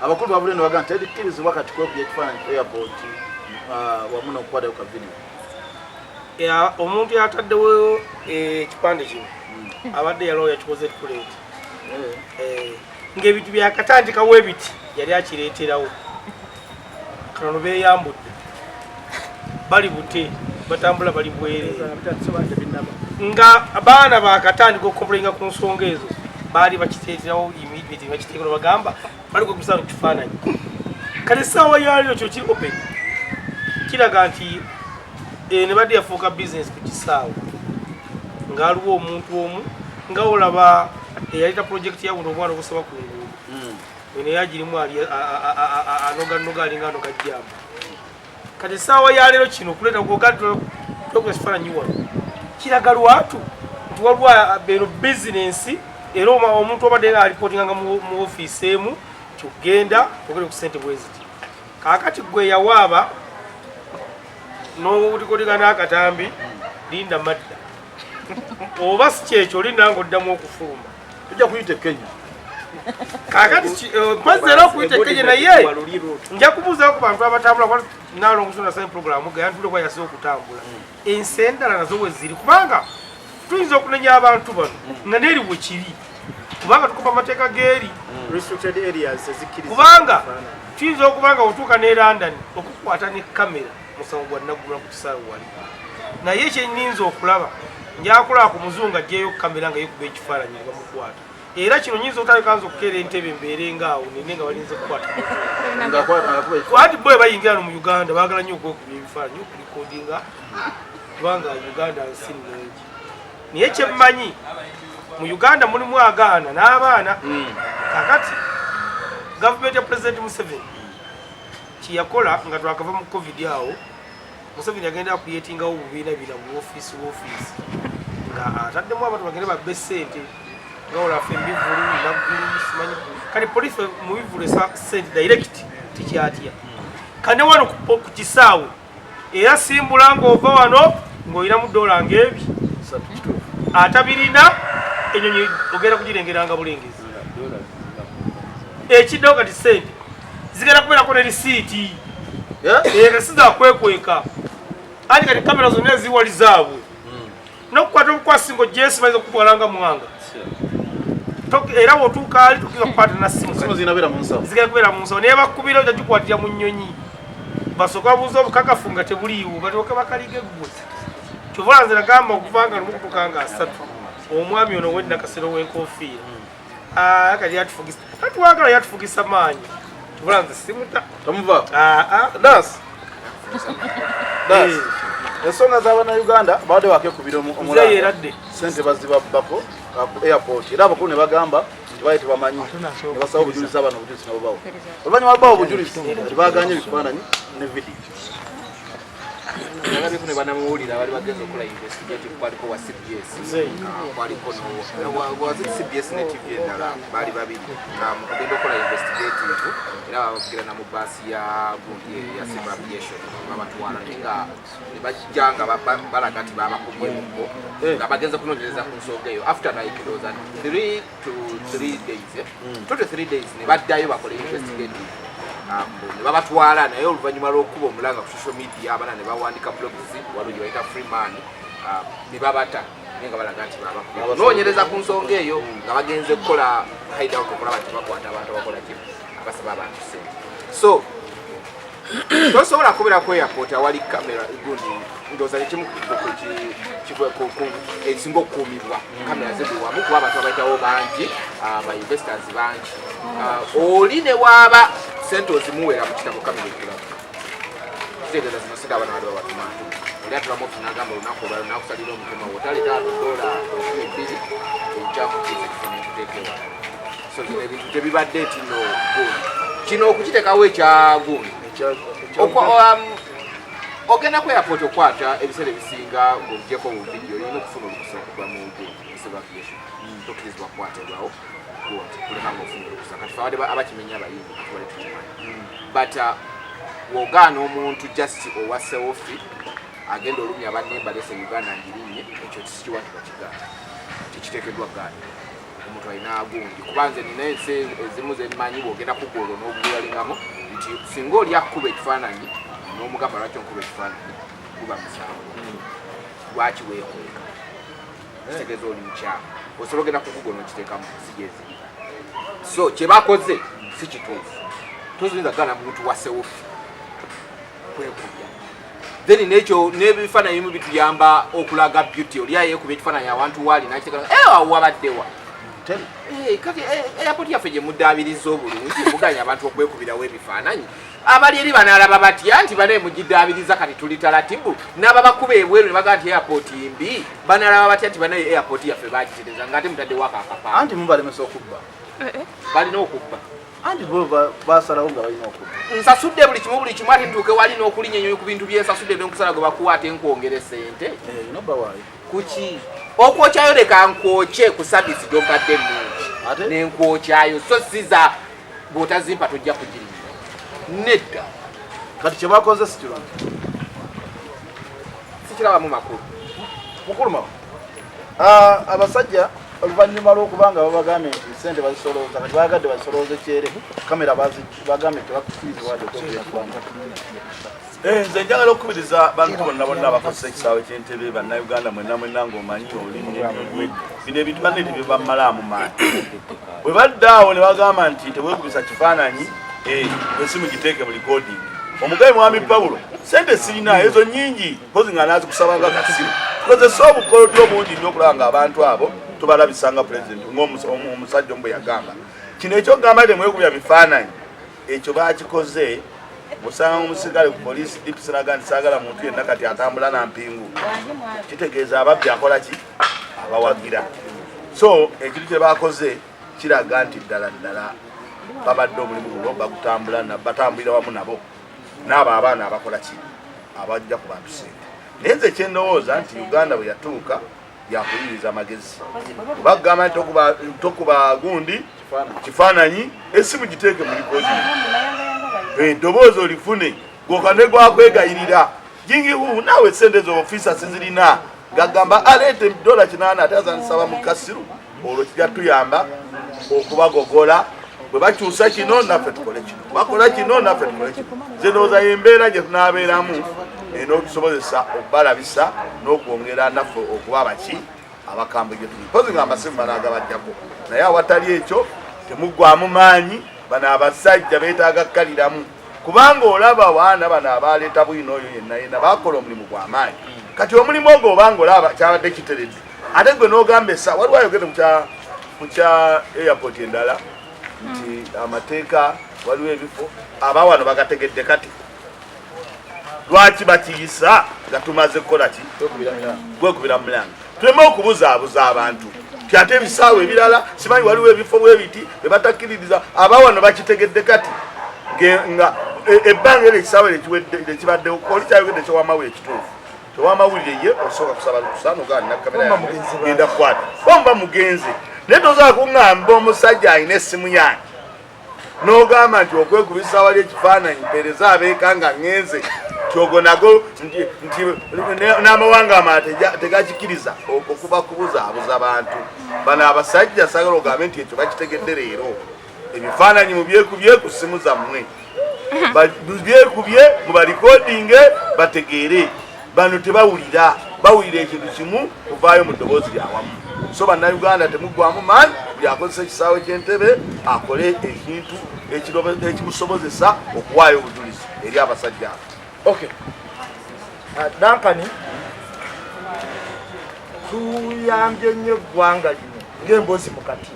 Speaker 2: abakulu babule ne bagamba terikkirizibwa kati kwekubya ekifaananyi ku airport wamu n'okukwatayo ka vidiyo
Speaker 3: omuntu yataddewo ekipande kino abadde yaloo yakikoze tukuleeti ng'ebintu byakatandikawo ebiti yali akireeterawo kano beeyambudde bali bute batambula bali bwere nga abaana bakatandika okukomplainga ku nsonga ezo baali bakiteeterawo immediate bakiteekera bagamba bali kwekubisaa mu kifaananyi kati essaawa yaliro kyo kiri open kiraga nti ne badde yafuuka bizinesi ku kisaawe ng'aliwo omuntu omu nga olaba eyaleta projekiti yabuno omwana ogusaba ku nguudo eno yagirimu anoga alinga anoga jjamba kati essaawa yaleero kino okuleeta okuokuba kifaananyi wano kiraga lwatu nti waliwo eno bizinesi era omuntu obadde nga alipootinganga mu ofiisi emu kyogenda ogere ku ssente bweziti kaakati gwe yawaaba n'obutikotika n'akatambi linda madda oba si kyekyo linda nga oddamu okufuluma
Speaker 2: tujja kuyita Kenya
Speaker 3: kaakati mpazzi era okuyita Kenya naye nja kubuuzaako ku bantu abatambula nalo ngusuna sai program ga yantule kwa yasoo kutambula ensendala nazo weziri kubanga tuyinza okunenya abantu bano nga neri bwekiri kubanga tukuba mateeka geeri
Speaker 5: restricted areas ezikiriza
Speaker 3: kubanga tuyinza okubanga otuuka ne London okukwata ne kamera musango gwa nagula ku kisaawe wali naye kyennyinza okulaba njakola ku muzungu ajjeyo kamera nga yekuba ekifaananyi bamukwata era kino nyinza otalekanza okukeera entebe embeere ngaawo nene nga balinze kukwata kwati boy bayingira no mu Uganda baagala nnyo okwekuba ebifaananyi okulikodinga kubanga Uganda nsi nnungi naye kyemmanyi mu Uganda mulimu agaana n'abaana kakati gavumenti ya President Museveni kiyakola nga twakava mu covid awo Museveni agenda kuyetingawo obubiina bina mu office nga ataddemu abantu bagende babbe ssente nga olafe mbivulu naggulu simanyi kati poliisi mu bivulu ssente direct tikyatya kane wano ku kisaawe era simbula ng'ova wano ng'olinamu dola ng'ebi atabirina enyonyi ogenda kugirengeranga bulengezi ekiddewo kati ssente zigenda kubeerako ne risiiti nga sizakwekweka anti kati kamera zonna eziwali zaabwe nokukwata obukwasi ngo gyesimayiza okutwalanga mwanga era wotuuka ali tukiza kukwata na simu zigenda kubeera mu nsawo naye bakubira ojja gikwatira mu nnyonyi basooka babuuza obukakafu nga tebuliiwo balyoke bakaliga eggwe kyova nze nagamba okuvanga nomukutuuka nga 3 omwami ono wedda kasero w'enkofiira kati yatufugisa tatwagala yatufugisa maanyi kyova nze simuta
Speaker 2: tomuva das ensonga z'Abannayuganda bawadde wakekubira
Speaker 3: zeyeradde
Speaker 2: sente bazibabbako airport era abakulu ne bagamba nti baye tebamanyi ne basaba obujulizi abana obujulizi nabo bawo oluvannyuma lwabawo obujulizi tebaganye ebifaananyi ne vidiyo
Speaker 4: nalabeko ne banamuwulira bali bagenza okola investigative kwaliko wa CBS kwaliko wazi CBS ne TV endala baali babiri mu kugenda okola investigative era babavugira na mu baasi ya gundi ya civil aviation babatwala naye nga ne bajja nga balaga nti babakubyemuko nga bagenza kunoonyereza ku nsonga eyo after like those 2 to 3 days ne baddayo bakola investigative ne babatwala naye oluvannyuma lw'okuba omulanga ku social media abana ne bawandika blogs waliwo gye bayita freeman ne babata naye nga balaga nti babakunoonyereza ku nsonga eyo nga bagenze kukola hideout okulaba nti bakwata abantu abakola kimu abasaba abantu sente so tosobola kubeera ku airport awali kamera gundi ndowooza nekimu ekisinga okukuumibwa kamera zibuwamu kuba abantu abayitawo bangi bainvestors bangi oli ne waaba sente ozimuwera mu kitabo kamera ekulamu kitegeeza zino sente abana bali babatumatu oli atulamu otunagamba olunaku olwala nakusalira omutima wo taleta dola 2 ojjamu kiza kifuna okuteekewa so zino ebintu tebibadde tino gundi kino okukiteekawo ekyagundi ogenda ku airport okwata ebiseera ebisinga ng'ogyeko mu vidiyo olina okufuna olukusa okuva mu aviation tokkirizibwa kukwatibwawo kuleka ngaofuna olukusa kati fabadde abakimenya abayimbi katubale tukimanyi but wogaana omuntu just owase ofi agenda olumya abannemba lese Uganda ngirinnye ekyo sikiwatibwa kigaana tekiteekeddwa gaana omuntu alina gundi kubanze nina ensi ezimu zemmanyi bwogenda kugolo n'obuwalingamu nti singa oli akkuba ekifaananyi n'omugamba lwaki onkuba ekifaananyi kuba musango lwaki weekweka kitegeeza oli mukyamu osobola ogenda kugugo n'okiteekamu sigeziri so kyebakoze si kituufu tosoyinza gana muntu wasewofi kwekubya then nekyo n'ebifaananyi bimu bituyamba okulaga beauty oli ayeekuba ekifaananyi awantu waali nakiteeka wabaddewa kati airport yaffe gye muddaabiriza obulungi muganya abantu okwekubirawo ebifaananyi abali eri banaalaba batya nti banaye mugiddaabiriza kati tuli talatibu n'ababakuba ebweru ne bagaa nti airport mbi banaalaba batya nti banaye airport yaffe bagitereza nga ate mutaddewo akakapa
Speaker 2: anti mubalemesa okubba
Speaker 4: balina okubba
Speaker 2: anti bo basalawo nga balina okubba
Speaker 4: nsasudde buli kimu ate ntuuke wali n'okulinya enyoyi ku bintu byensasudde n'okusala gwe bakuwa ate nkwongere sente kuki okwokyayo leka nkwokye ku sabisi gyokadde ennungi nenkwokyayo so siza bw'otazimpa tojja kugirinya nedda
Speaker 2: kati kyebakoze sikirungi
Speaker 4: sikirabamu makulu
Speaker 2: mukulu mawe abasajja oluvannyuma lw'okubanga babagambye nti sente bazisolooza kati bayagadde bazisolooze kyere kamera bagambye tebakukiriziwadde okwogera nze njagala okukubiriza bantu bonna bonna abakozesa ekisaawe ky'entebe bannayuganda mwenna mwenna ng'omanyi olinnwe bino ebintu banne tebibammalaamu maanyi bwe badde awo ne bagamba nti tebwekubisa kifaananyi esimu giteeke mu likodingi omugabi mwami Pawulo sente sirina ezo nnyingi mpozi nga nazikusabanga kasimu tukozesa obukoloti obungi nnyo okulaba nga abantu abo tubalabisanga pulezidenti ng'omusajja omu bwe yagamba kino ekyokugamba temwekubya bifaananyi ekyo baakikoze musanga omusigale ku poliisi dipisinaga nti saagala muntu yenna kati atambula na mpingu kitegeeza ababbi akola ki abawagira so ekintu kye bakoze kiraga nti ddala babadde omulimu guno batambulira wamu nabo n'abo abaana abakola ki abajja ku bantu sente naye nze kyendowooza nti Uganda bwe yatuuka yakuyiriza amagezi bagamba nti tokuba gundi kifaananyi esimu giteeke mu likodi eddoboozi olifune gwokane gwakwegayirira jingihu naawe sente zo ofisa sizirina gagamba aleete $8 ate azanisaba mu kasiru olwo kijja tuyamba okubagogola bwe bakyusa kino naffe tukole kino bakola kino naffe tukole kino nze ndowooza y'embeera gye tunaabeeramu n'otusobozesa okubalabisa n'okwongera naffe okuba abaki abakambwe gye tuli mpozi nga amasimu banaagabajjako naye awatali ekyo temuggwamu maanyi bano abasajja beetaaga kkaliramu kubanga olaba abaana bano abaleeta bwino oyo yenna yenna bakola omulimu gw'amaanyi kati omulimu ogwo obanga olaba kyabadde kiteredde ate gwe n'ogamba essa waliwo ayogere mu kya airport endala nti amateeka waliwo ebifo abawano bagategedde kati lwaki bakiyisa nga tumaze kukola ki gwekubira mu mulanga tuleme okubuzaabuza abantu ti ate ebisaawe ebirala simanyi waliwo ebifo bwebiti ebatakkiririza abawano bakitegedde kati nga ebbanga ero ekisaawe ekibaddewo oli kyayogedde kyowamawulire ekituufu tewamawulire ye osooka kusaba kusaanogaanina kamera yange genda kukwata omba mugenzi naye tosobola kuŋŋamba omusajja alina essimu yange n'ogamba nti okwekubisa wali ekifaananyi mpeereza abeeka nga ŋŋenze kyogo nago nti n'amawanga amala tegakikiriza okuba kubuzaabuza bantu bano abasajja sagala ogambe nti ekyo bakitegedde leero ebifaananyi mubyekubye ku ssimu zammwe byekubye mu balikodinge bategeere bano tebawulira bawulira ekintu kimu kuvaayo mu ddoboozi lyawamu so bannayuganda temuggwamu maanyi buli akozesa ekisaawe ky'entebe akole ekintu ekimusobozesa okuwaayo obujulizi eri abasajja abo
Speaker 1: Dankani tuyambye nnyo eggwanga lino ng'emboozi mu kati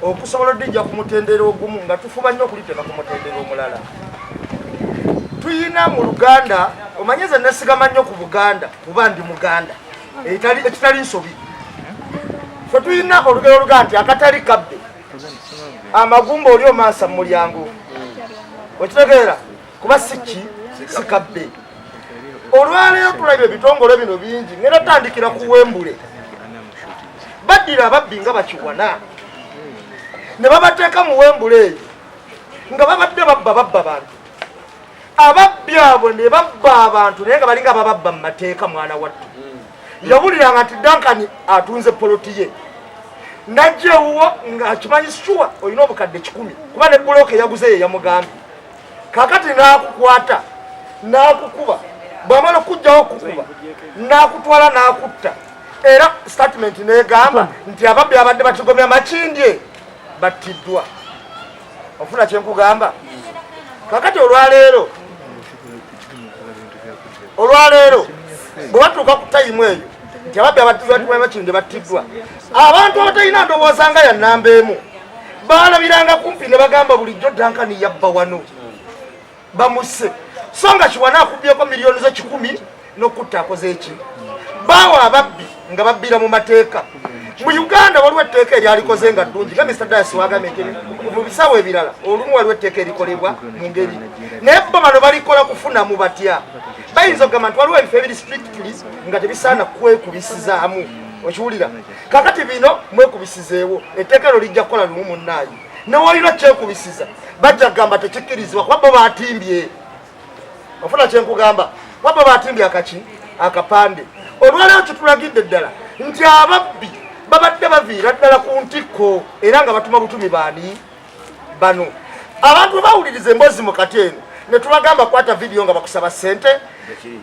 Speaker 1: okusobola oddijja ku mutendera ogumu nga tufuba nnyo okuliteeka ku mutendera omulala tuyina mu Luganda omanye nze nesigama nnyo ku Buganda kuba ndi Muganda ekitali nsobi fe tuyina olugero oluga nti akatali kabbe amagumba oli omansa mu mulyango okitegeera kuba si kabbe olwaleero tulabye ebitongole bino bingi ngera tandikira ku Wembule baddira ababbi nga bakiwana ne babateeka mu Wembule eyo nga babadde babba bantu ababbi abo ne babba abantu naye nga balinga bababba mu mateeka mwana wattu yawuliranga nti Dankani atunze poloti ye najjewuwo nga akimanyi sure olina obukadde 10 kuba ne bulooka eyaguze ye yamugambye kakati n'akukwata n'akukuba bw'amala okujjawo okukuba n'akutwala n'akutta era statement n'egamba nti ababbi abadde batigomya makindye battiddwa ofuna kyenkugamba kakati olwaleero bwe batuuka ku tayimu eyo nti ababbi abatigomya makindye battiddwa abantu abatalina ndowooza nga yannamba emu baalabiranga kumpi ne bagamba bulijjo Dankani yabba wano bamuse so nga kiwana akubyeko miliyoni zo 10 n'okutta akoze eki baawa ababbi nga babbira mu mateeka mu Uganda waliwo etteeka eryalikoze nga ddungi nga Mr. Dias wagambye nti mu bisaawo ebirala olumu waliwo etteeka erikolebwa mu ngeri naye bo bano balikola kufunamu batya bayinza okugamba nti waliwo ebifo ebiri strictly nga tebisaana kwekubisizaamu okiwulira kakati bino mwekubisizeewo etteeka ero lijja kukola lumu munnaayi newolina kyekubisiza bajja kugamba tekikkirizibwa kuba bo batimbye ofuna kyenkugamba waba batimbye akapande olwaleero kitulagidde ddala nti ababbi babadde baviira ddala ku ntikko era nga batuma butumi baani bano abantu bawuliriza emboozi mu kati eno ne tubagamba kwata vidiyo nga bakusaba ssente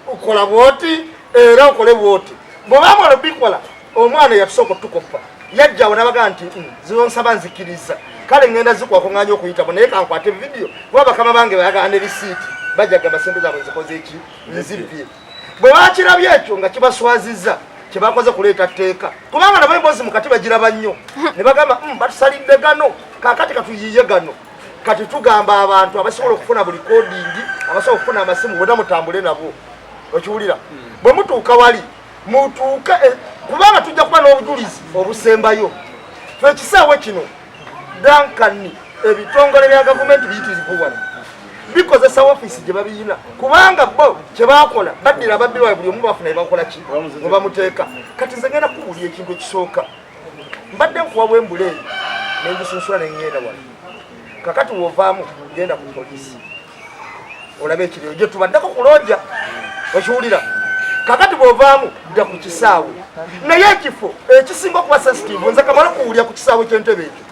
Speaker 1: ukola bwoti era okole bwoti bwebamala bikola omwana yatusooka otukoppa yajjawo nabaga nti zonsaba nzikiriza kale ngenda zikwakuŋŋanya okuyitamo naye kankwate vidiyo kuba bakama bange bayagala ne risiiti bajja gamba ssente zaabwe nzikoze eki nzibbye bwe bakirabye ekyo nga kibaswazizza kyebakoze kuleeta tteeka kubanga nabo emboozi mu kati bagiraba nnyo ne bagamba batusalidde gano kakati katuyiye gano kati tugamba abantu abasobola okufuna buli kodingi abasobola okufuna amasimu bonna mutambule nabo okiwulira bwe mutuuka wali mutuuke kubanga tujja kuba n'obujulizi obusembayo ekisaawe kino dankani ebitongole bya gavumenti biyitirivu wano bikozesa ofiisi gye babiyina kubanga bo kyebakola baddira ababbi baabwe buli omu bafuna ebakola ki mwe bamuteeka kati nze ngenda kuwulira ekintu ekisooka mbadde nkuwa bwembuleeyi nenjisunsula neŋŋenda wano kakati wovaamu genda ku poliisi olabe ekiriyo gye tubaddeko kulooja okiwulira kakati bwovaamu dda ku kisaawe naye ekifo ekisinga okuba sensitive nze kamala kuwulira ku kisaawe ky'entebe ekyo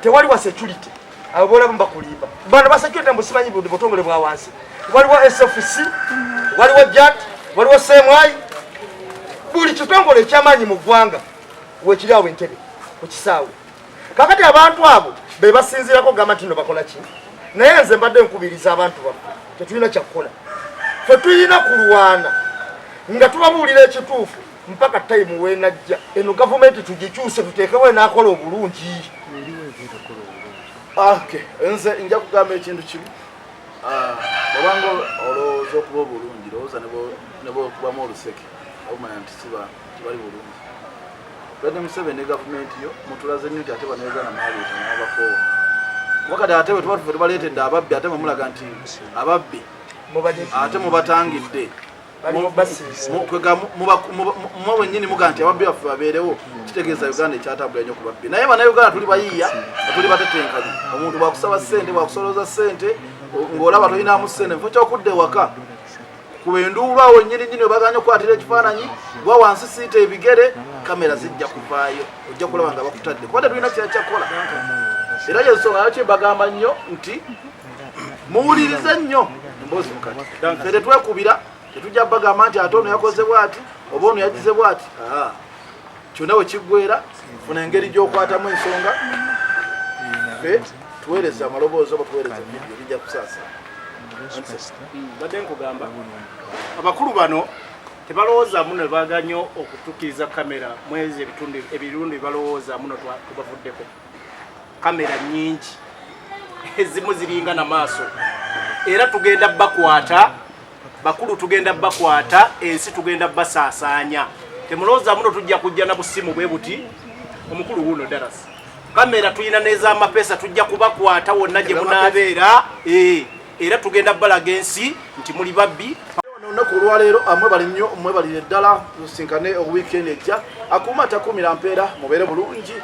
Speaker 1: tewali wa security abo boolamu bakulimba bano basecurity mbu simanyi butongole bwa wansi waliwo SFC waliwo JAT waliwo CMI buli kitongole ekyamaanyi mu ggwanga wekiri awo entebe ku kisaawe kakati abantu abo be basinziirako gamba nti no bakola ki naye nze mbadde nkubiriza abantu baffe tetulina kyakukola fe tuyina kulwana nga tubabuulira ekituufu mpaka tayimu wenajja eno gavumenti tugikyuse tuteekewo enaakola obulungi.
Speaker 2: nze nja kugamba ekintu kimu obanga olowooza okuba obulungi lowooza ne bwekubamu oluseke omanya nti tibali bulungi. President Museveni ne gavumenti yo mutulaze nnyo nti ate banauganda mwaleeta n'abakoowa wakati ate bwe tuba tufe tubaleetedde ababbi ate mwemulaga nti ababbi ate mubatangidde mwe wennyini muga nti ababbi baffe babeerewo kitegeeza Uganda ekyatambula nnyo ku babbi naye bannayuganda tuli bayiiya tuli batetenkanye omuntu bwakusaba ssente bwakusolooza ssente ng'olaba toyinaamu ssente mufo kyokudda ewaka kuba enduulu awo nnyini baganya okukwatira ekifaananyi gwa wansi siita ebigere kamera zijja kuvaayo ojja kulaba nga bakutadde kuba tetulina kyakyakola era yensonga yakyo bagamba nnyo nti muwulirize nnyo emboozi mu kati ffe tetwekubira tetujja bagamba nti ate ono yakoze bwati oba ono yagize bwati kyonna we kiggwera funa engeri gy'okwatamu ensonga ffe tuweereza amaloboozi oba tuweereza vidiyo bijja kusaasa.
Speaker 5: Badde nkugamba abakulu bano tebalowooza muno baganya okutuukiriza kamera mwezi ebirundi balowooza muno tubavuddeko kamera nyingi ezimu ziringa na maaso era tugenda bakwata bakulu tugenda bakwata ensi tugenda basaasaanya temulowooza muno tujja kujja na busimu bwe buti omukulu wuno darasi kamera tuyina n'ez'amapesa tujja kubakwata wonna gye munaabeera era tugenda balaga ensi nti muli babbi.
Speaker 2: Olunaku olwaleero amwebali nnyo mwebalire ddala tusinkane weekend ejja akuuma takuumira mpeera mubeere bulungi.